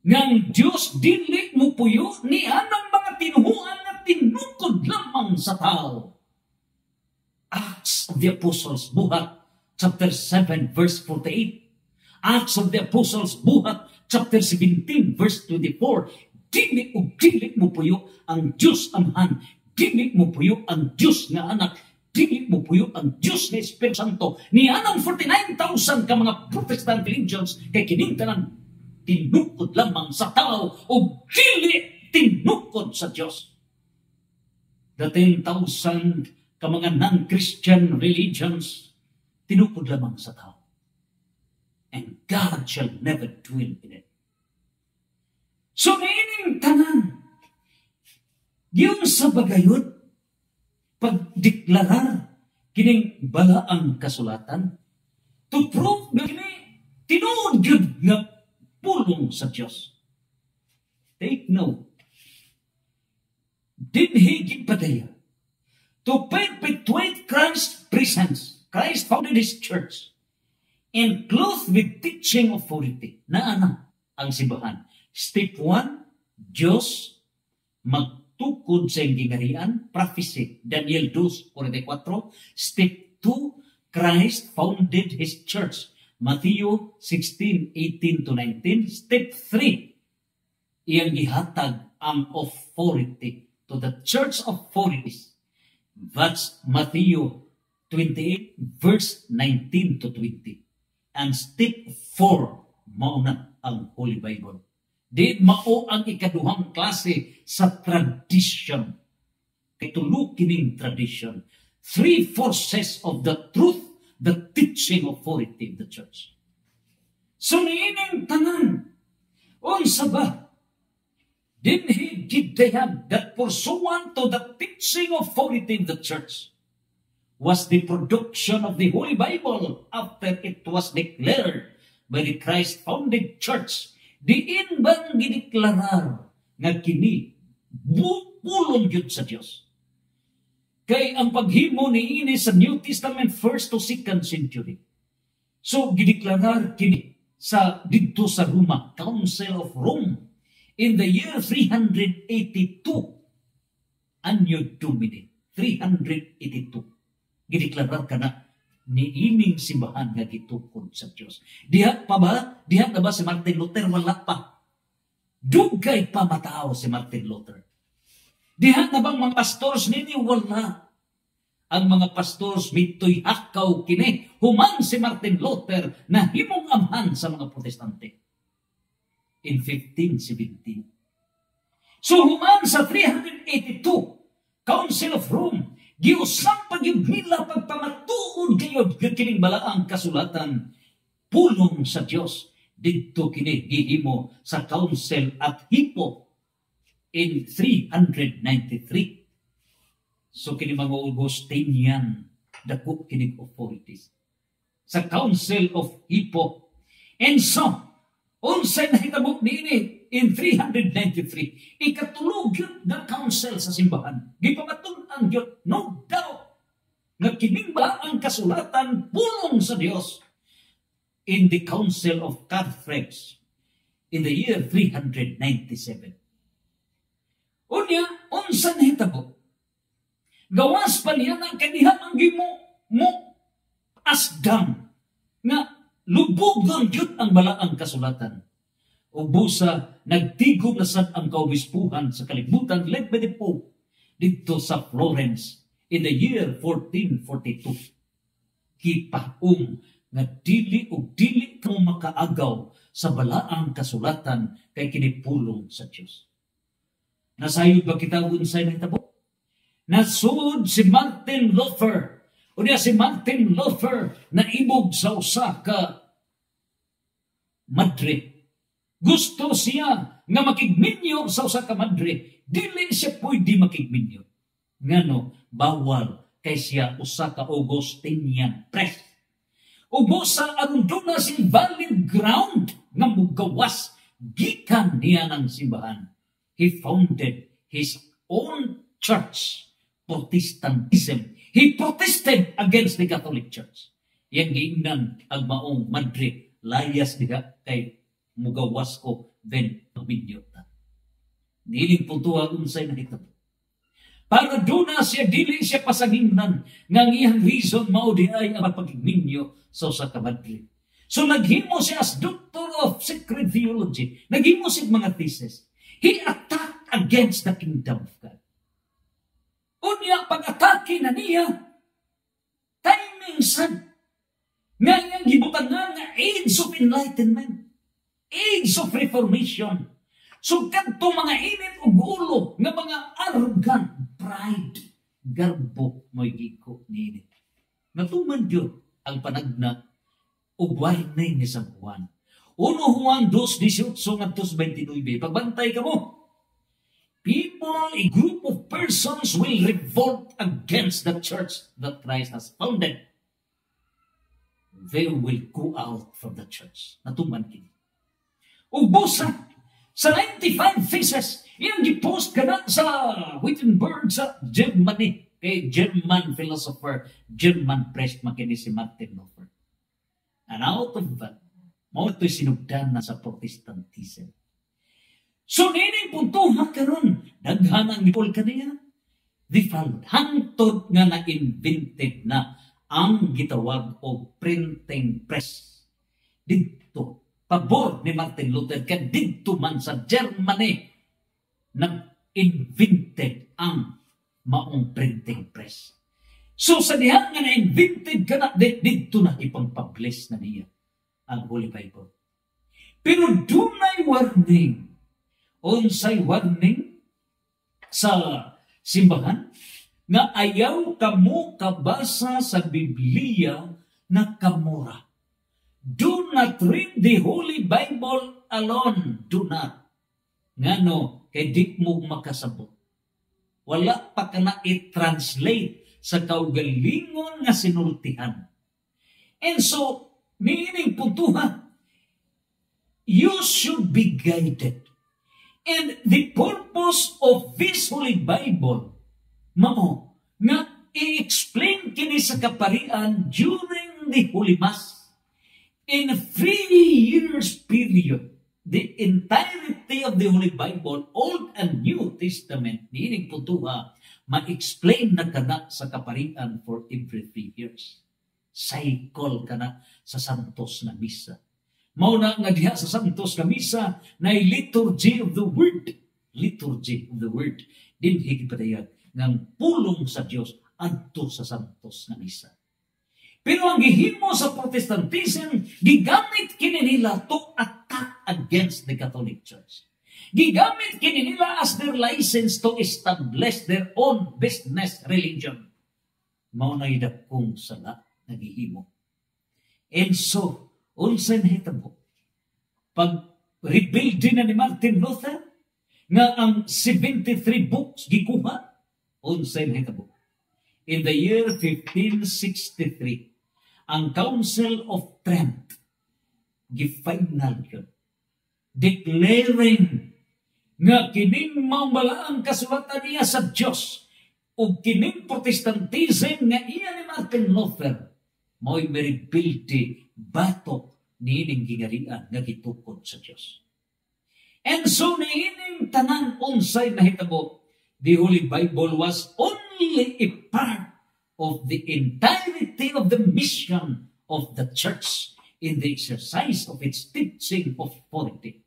Ngang Diyos dili mo puyo ni anang mga tinuhuan na tinukod lamang sa tao. Acts of the Apostles, buhat, chapter 7, verse 48. Acts of the Apostles, buhat, chapter 17, verse 24. Dili mo puyo ang Diyos Amahan. Dili mo puyo ang Diyos nga anak. Dili mo puyo ang Diyos na Espiritu Santo. Ni anang 49,000 ka mga Protestant religions kay kinintanan tinukod lamang sa tao o dili tinukod sa Diyos. The 10,000 ka mga non-Christian religions tinukod lamang sa tao. And God shall never dwell in it. So, niining tanan, yung sa bagayod, pagdeklarar kining balaang kasulatan, to prove na kini tinuod gyud nga pulong sa Diyos. Take note. Dinhi gipadaya to perpetuate Christ's presence. Christ founded His church and clothed with teaching authority. Naana ang simbahan. Step 1, Diyos magtukod sa gingharian, prophecy, Daniel 2:44. Step 2, Christ founded His church, Matthew 16:18-19. Step 3, iyang gihatag ang authority to the church authorities. That's Matthew 28, verse 19-20. And step 4, mauna ang Holy Bible. Di mao ang ikaduhang klase sa tradition. Kitulo kining tradition. 3 forces of the truth, the teaching authority of the church. So niining tanan, unsa ba? Dinhi gidayan that pursuant to the teaching authority of the church was the production of the Holy Bible after it was declared by the Christ-founded church. Diin bang gideklarar nga kini pulong yun sa Diyos? Kay ang paghimo ni ini sa New Testament 1st to 2nd century. So gideklarar kini sa didto sa Roma, Council of Rome, in the year 382, Anno Domini, 382. Gideklarar ka na ni ining simbahan nga gitukod sa Diyos. Diha pa ba? Diha na ba si Martin Luther? Wala pa. Dugay pa matao si Martin Luther. Diha na bang mga pastors nini? Wala. Ang mga pastors mitoy hakaw kini. Human si Martin Luther na himong amhan sa mga protestante. In 1517. So human sa 382, Council of Rome, giusap pag yung nila pagpamatuod kayo kining balaang kasulatan, pulong sa Diyos. Dito kini gihimo sa Council at Hippo in 393. So kini mga Augustinian, dako kining authorities. Sa Council of Hippo. And so, Unsay nahitabo niini in 393, ikatulog yun nga council sa simbahan. Gipamatun-an yun, no doubt, nga kining ang kasulatan pulong sa Dios in the Council of Carthage in the year 397. Unya, unsa nahitabo? Gawas pa niya na kaniha ang mo asdam nga lubugon yun ang balaang kasulatan. O busa, nagtigom na sad ang kaobispuhan sa kalibutan led by the Pope dito sa Florence in the year 1442. Kipaong nga dili o dili ka makaagaw sa balaang kasulatan kay kinipulong sa Diyos. Nasayod ba kita unsay nahitabo? Nasud si Martin Luther. O niya si Martin Luther na ibog sa usa ka madre. Gusto siya nga makigminyo sa usa ka madre. Dili siya pwede makigminyo. Ngano, bawal kay siya usa ka Augustinian priest. Ubo sa arunduna si valid ground nga mugawas gikan niya ng simbahan. He founded his own church, Protestantism. He protested against the Catholic Church. Yang giingnan ang maong madre, layas diha kay mugawas ko ben pagbinyota. Niling puntuha unsay nahitabo. Para doon na siya, dili siya pasangingnan nga iyang reason mao di ay ang pagpagminyo sa usa ka madre. So naghimo siya as Doctor of Sacred Theology. Naghimo siya mga thesis. He attacked against the kingdom of God. Unya pag-atake na niya, timing sad. Nga iyang gibutangan nga age of enlightenment, age of reformation. So kadto mga init o gulo nga mga arrogant pride, garbo mo'y giko niini. Natuman yun ang panagna o warning ni San Juan. 1 Juan 2:18 ngadto 29. Pagbantay ka mo. People, a group of persons will revolt against the church that Christ has founded. They will go out from the church. Natuman kini. Ubusan sa 95 theses, yung gipost ka na sa Wittenberg sa Germany, kay German philosopher, German priest makini si Martin Luther. And out of that, mo ito'y sinugdan na sa Protestantism. So, nining puntuhan karon daghan ang nipol kaniya. Di followed. Hangtod nga na-invented na ang gitawag o printing press. Dito, pabor ni Martin Luther, kaya dito man sa Germany, nag-invented ang maong printing press. So, sa diha nga na-invented ka na, dito na ipang-publish na niya ang Holy Bible. Pero dunay warning. Unsay warning sa simbahan nga ayaw kamo kabasa sa Biblia na kamura. Do not read the Holy Bible alone. Do not. Ngano, kay di mo makasabot. Wala pa ka na i-translate sa kaugalingon nga sinultihan. And so, meaning puntuhan, you should be guided. And the purpose of this Holy Bible, mao, nga i-explain kini sa kaparian during the Holy Mass. In a 3 years period, the entirety of the Holy Bible, Old and New Testament, niining putuha, ma-explain na kana sa kaparian for every 3 years. Cycle kana sa Santos na Misa. Mauna nga diha sa Santos na Misa na liturgy of the Word. Liturgy of the Word. Din higipatayag ng pulong sa Diyos adto sa Santos na Misa. Pero ang gihimo sa Protestantism, gigamit kini nila to attack against the Catholic Church. Gigamit kini nila as their license to establish their own business religion. Maunay dakong sala na gihimo. And so, unsay nahitabo? Pag rebuild din na ni Martin Luther, nga ang 73 books gikuha, unsay nahitabo? In the year 1563, ang Council of Trent, gifinal yun. declaring nga kining mambalaang kasulatan niya sa Dios ug kining Protestantism nga iya ni Martin Luther mo'y meribilti batok niining gingarian nga gitukod sa Dios. And so niining tanan unsay nahitabo, the Holy Bible was only a part of the entirety of the mission of the church in the exercise of its teaching authority.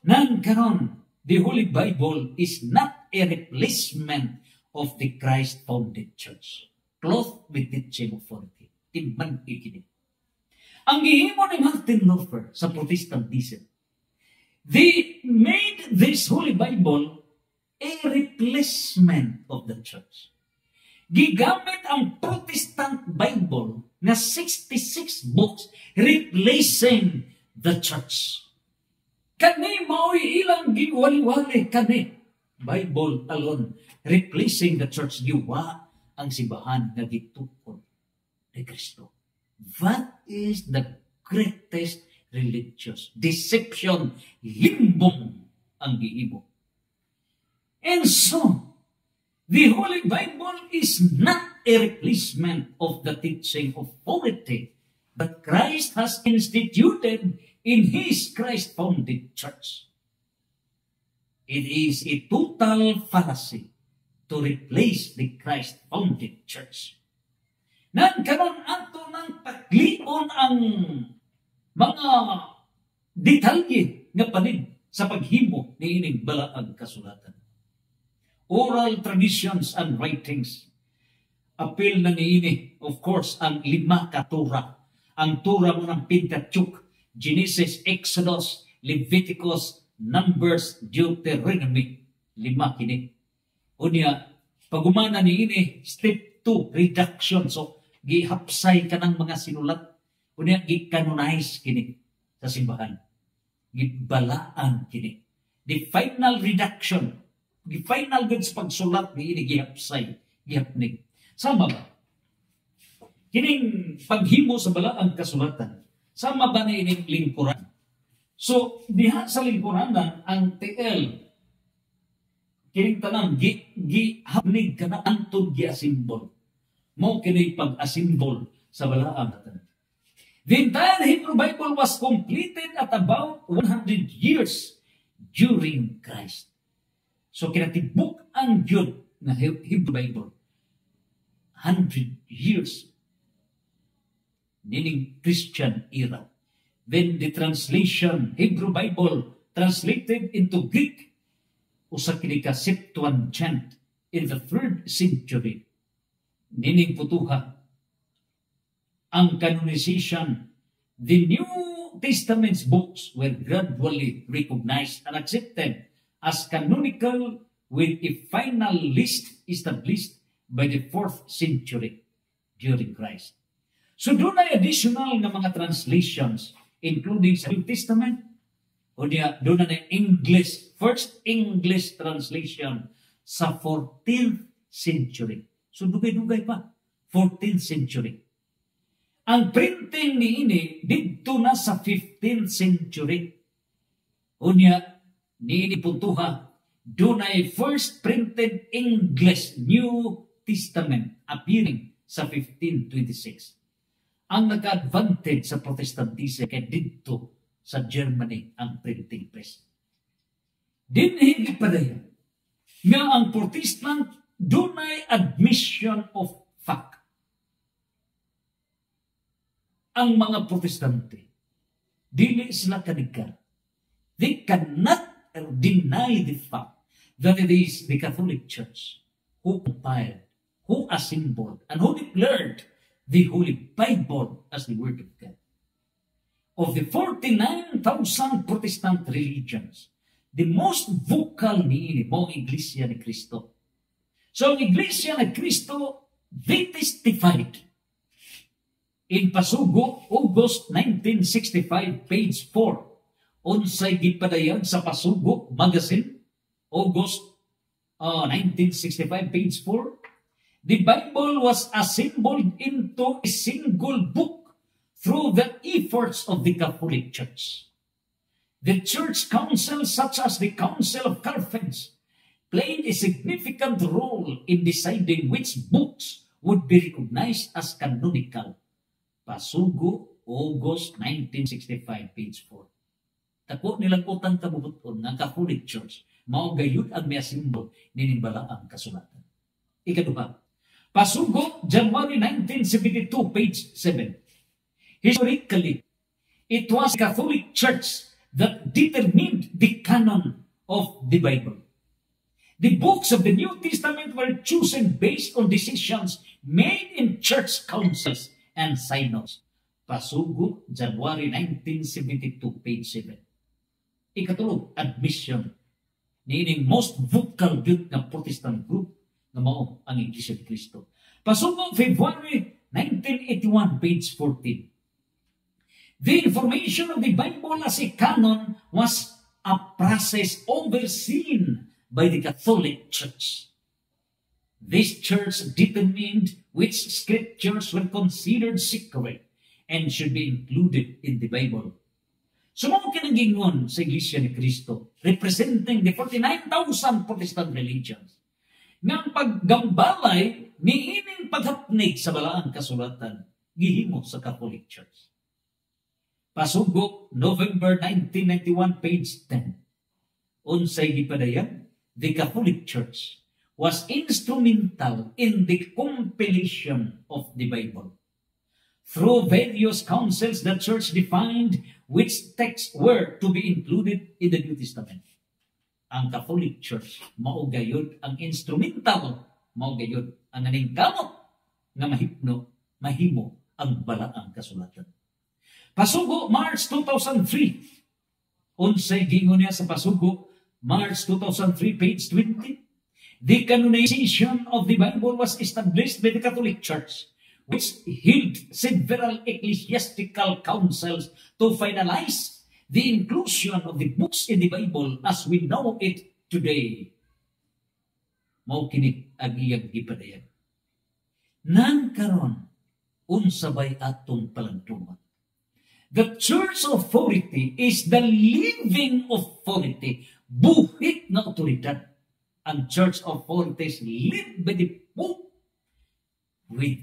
Nang karon, the Holy Bible is not a replacement of the Christ-founded church, clothed with teaching authority. Timban ikini. Ang gihimo ni Martin Luther sa Protestantism, they made this Holy Bible a replacement of the church. Gigamit ang Protestant Bible na 66 books replacing the church. Kani mao'y ilang giwali-wali kani. Bible alone replacing the church. Giwa ang simbahan na gitukod ni Kristo. That is the greatest religious deception. Limbong ang giibo. And so, the Holy Bible is not a replacement of the teaching authority that Christ has instituted in His Christ-founded church. It is a total fallacy to replace the Christ-founded church. Nan karon ato nang taklion ang mga detalye nga panid sa paghimo ni ining balaang kasulatan. Oral traditions and writings. Apil na niini, of course, ang 5 ka Torah. Ang Torah mo ng Pentateuch, Genesis, Exodus, Leviticus, Numbers, Deuteronomy. 5 kini. Unya, pagumana niini, step 2, reduction. So, gihapsay ka ng mga sinulat. Unya, gi-canonize kini sa simbahan. Gibalaan kini. The final reduction, the final goods pagsulat ni ini gihapsay, gihapnig. Sama ba? Kining paghimo sa balaang kasulatan, sama ba na ining lingkuran? So, diha sa lingkuranan, ang TL, kining tanang, gihapnig ka na antod gi-asimbol. Mo kini pag-asimbol sa balaang kasulatan. The entire Hebrew Bible was completed at about 100 years during Christ. So, kinatibuk ang Diyod na Hebrew Bible. 100 years. Meaning Christian era. Then the translation, Hebrew Bible, translated into Greek, usa kini ka Septuagint in the 3rd century. Meaning putuha. Ang canonization, the New Testament's books were gradually recognized and accepted as canonical with a final list established by the 4th century during Christ. So doon ay additional na mga translations including sa New Testament o doon na English, first English translation sa 14th century. So dugay-dugay pa, 14th century. Ang printing ni ini dito na sa 15th century. Unya, ni ini puntuha, doon ay first printed English New Testament appearing sa 1526. Ang nag-advantage sa Protestantism kay dito sa Germany ang printing press. Dinhigi pa dayon nga ang Protestant doon ay admission of fact. Ang mga Protestante, dili sila kanigkar. They cannot deny the fact that it is the Catholic Church who compiled, who assembled, and who declared the Holy Bible as the Word of God. Of the 49,000 Protestant religions, the most vocal niini mo Iglesia ni Cristo. So ang Iglesia ni Cristo, they testified in Pasugo, August 1965, page 4. Unsay gipadayan sa Pasugo Magazine, August 1965, page 4. The Bible was assembled into a single book through the efforts of the Catholic Church. The church councils, such as the Council of Carthage, played a significant role in deciding which books would be recognized as canonical. Pasugo, August 1965, page 4. Tako nilang utang kabubuton ng Catholic Church, mao gayud ang mga simbol ninimbala ang kasulatan. Ikaduha, Pasugo, January 1972, page 7. Historically, it was the Catholic Church that determined the canon of the Bible. The books of the New Testament were chosen based on decisions made in church councils and synods. Pasugo, January 1972, page 7. Ikatulog, admission. Niining most vocal youth ng Protestant group na mao ang Iglesia ni Cristo. Pasugo, February 1981, page 14. The information of the Bible as a canon was a process overseen by the Catholic Church. This church determined which scriptures were considered sacred and should be included in the Bible. Sumao kinanggingon sa Iglesia ni Cristo, representing the 49,000 Protestant religions, ng paggambalay ni ining paghapnig sa balaang kasulatan gihimo sa Catholic Church. Pasugo, November 1991, page 10. Unsay gipadayan, the Catholic Church was instrumental in the compilation of the Bible. Through various councils, the Church defined which texts were to be included in the New Testament. Ang Catholic Church, mao gayud ang instrumental, mao gayud ang naningkamot nga mahimo ang balaang kasulatan. Pasugo, March 2003. Unsay gingon niya sa Pasugo, March 2003, page 20. The canonization of the Bible was established by the Catholic Church, which held several ecclesiastical councils to finalize the inclusion of the books in the Bible as we know it today. Mao kini ang iyang gipadayan. Nang karon, unsabay atong palangtungan. The church authority is the living authority, buhit na otoridad. Ang church authorities live by the Pope with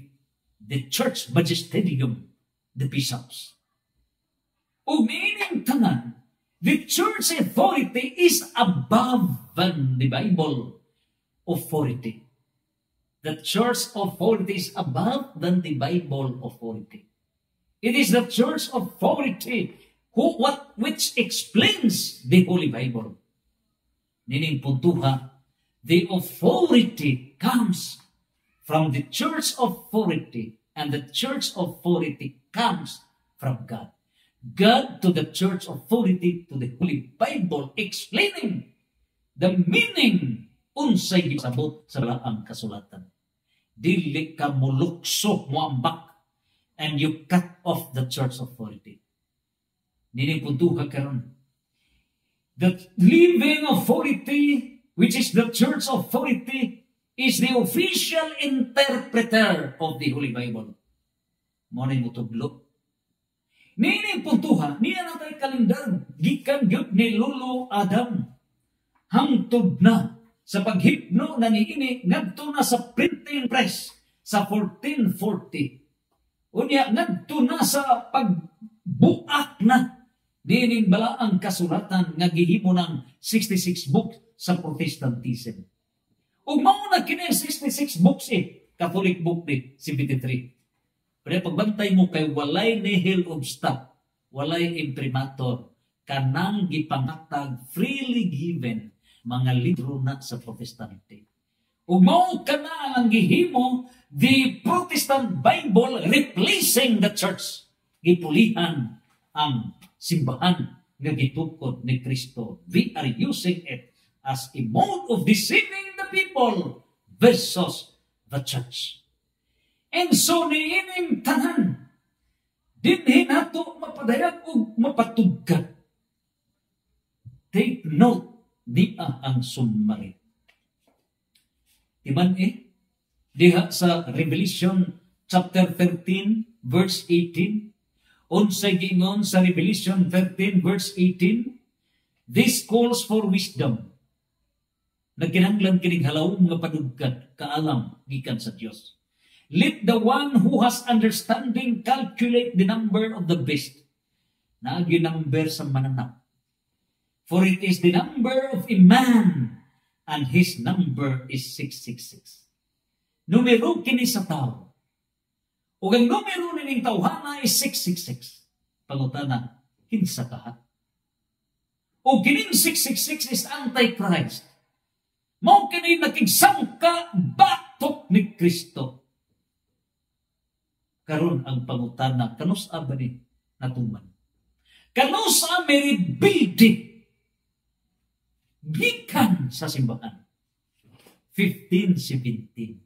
the church magisterium, the bishops. O meaning tanan, the church authority is above than the Bible authority. The church authority is above than the Bible authority. It is the church authority which explains the Holy Bible. Nining puntuha, the authority comes from the church authority, and the church authority comes from God. God to the church authority, to the Holy Bible, explaining the meaning unsay gisabot sa balaang kasulatan. Dili ka mulukso moambak and you cut off the church authority. Nining puntuha karon. The living authority, which is the church authority, is the official interpreter of the Holy Bible. Mo ni mutudlo. Nining puntuha, niya natay kalendar gikan gyud ni Lolo Adam. Hangtod na sa paghipno na niini ngadto na sa printing press sa 1440. Unya ngadto na sa pagbuak na dining balaang kasulatan nga gihimo ng 66 books sa Protestantism. Ug mao na kini 66 books Catholic book ni 73. Pero pagbantay mo kay walay nihil obstak, walay imprimatur, kanang gipangatag freely given mga libro na sa Protestante. Ug mao kana ang gihimo the Protestant Bible replacing the church. Gipulihan ang simbahan nga gitukod ni Kristo. We are using it as a mode of deceiving the people versus the church. And so niining tanan, dinhi nato mapadayag o mapatugkad. Take note niya ang summary. Timan diha sa Revelation chapter 13 verse 18, unsay gingon sa Revelation 13 verse 18, This calls for wisdom. Nagkinahanglan kining halaw mga padugkad, kaalam, gikan sa Dios. Let the one who has understanding calculate the number of the beast. Naagi number sa mananap. For it is the number of a man, and his number is 666. Numero kini sa tao. O ang numero nining tawhana is 666. Pangutana, kinsa kahat. O kining 666 is Antichrist. Mao kini nakigsangka batok ni Kristo. Karon ang pangutana, kanusa ba ni natuman? Kanusa may rebuilding gikan sa simbahan? 1517.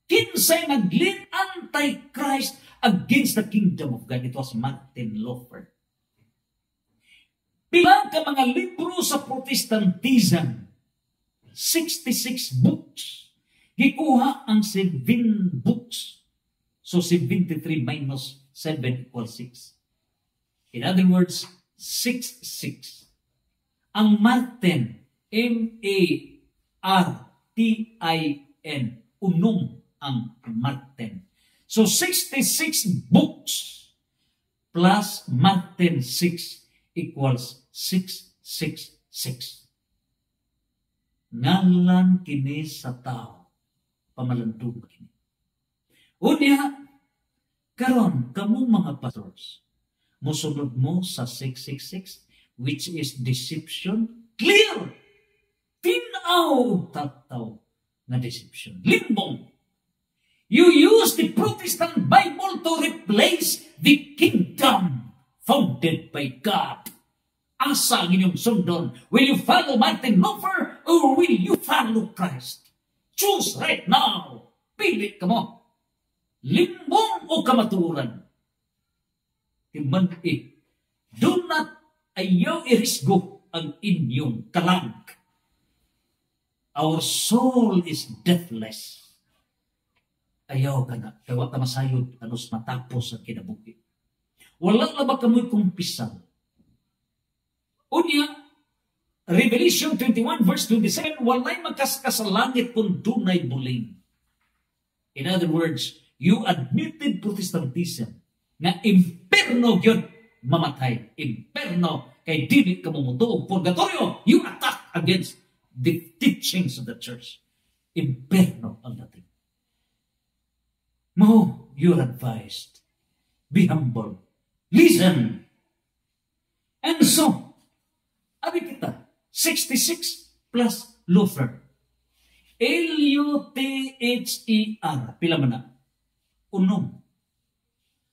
Kinsay naglin Antichrist against the kingdom of God? It was Martin Luther. Pila ka mga libro sa Protestantism? 66 books. Gikuha ang 7 books. So 73 minus 7 equals 6. In other words, 66. Ang Martin, M-A-R-T-I-N, unom ang Martin. So 66 books plus Martin 6 equals 666. Ngalan kini sa tao, pamalandog kini. Unya, karon kamo mga pastors, musunod mo sa 666, which is deception, clear. Tinaw tataw na deception. Limbong. You use the Protestant Bible to replace the kingdom founded by God. Asa ang inyong sundon? Will you follow Martin Luther or will you follow Christ? Choose right now. Pili ka mo. Limbong o kamaturan? Do not ayaw irisgo ang inyong kalang. Our soul is deathless. Ayaw ka na. Kaya ka masayod, anos matapos ang kinabuhi. Walang labag kamoy kumpisal. Unya, Revelation 21 verse 27, walay magkaskas sa langit kung dunay buling. In other words, you admitted Protestantism nga imperno yun mamatay. Imperno kay dili ka mumuto. Purgatorio, you attack against the teachings of the church. Imperno ang dating. Mo, you're advised. Be humble. Listen. And so, abi kita, 66 plus Luther. L-U-T-H-E-R. Pila man na? Unom.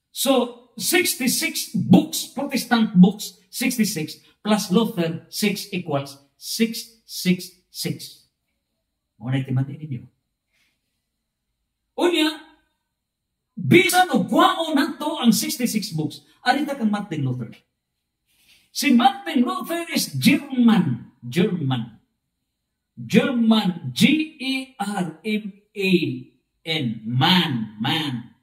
So, 66 books, Protestant books, 66, plus Luther, 6 equals 666. Muna itimanin ninyo. Unya, bisan o kwao nato ang 66 books. Arita kang Martin Luther. Si Martin Luther is German. German. G-E-R-M-A-N. Man.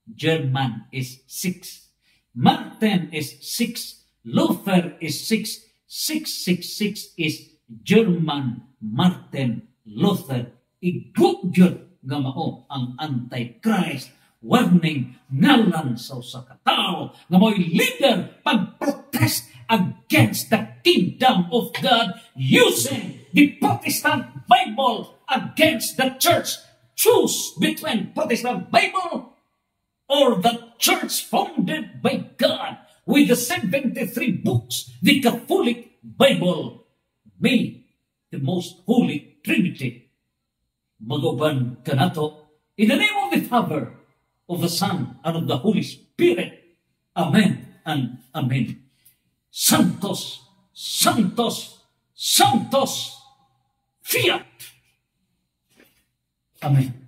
German is 6. Martin is 6. Luther is 6. 666 is German, Martin, Luther. Igugyod nga mao ang Antichrist. Warning, ngalan sa usa ka tawo nga mo'y leader pag-protest against the kingdom of God using the Protestant Bible against the church. Choose between Protestant Bible or the church founded by God with the 73 books, the Catholic Bible. May the most holy Trinity maguban kanato in the name of the Father, of the Son, and of the Holy Spirit. Amen and Amen. Santos, Santos, Santos, Fiat. Amen.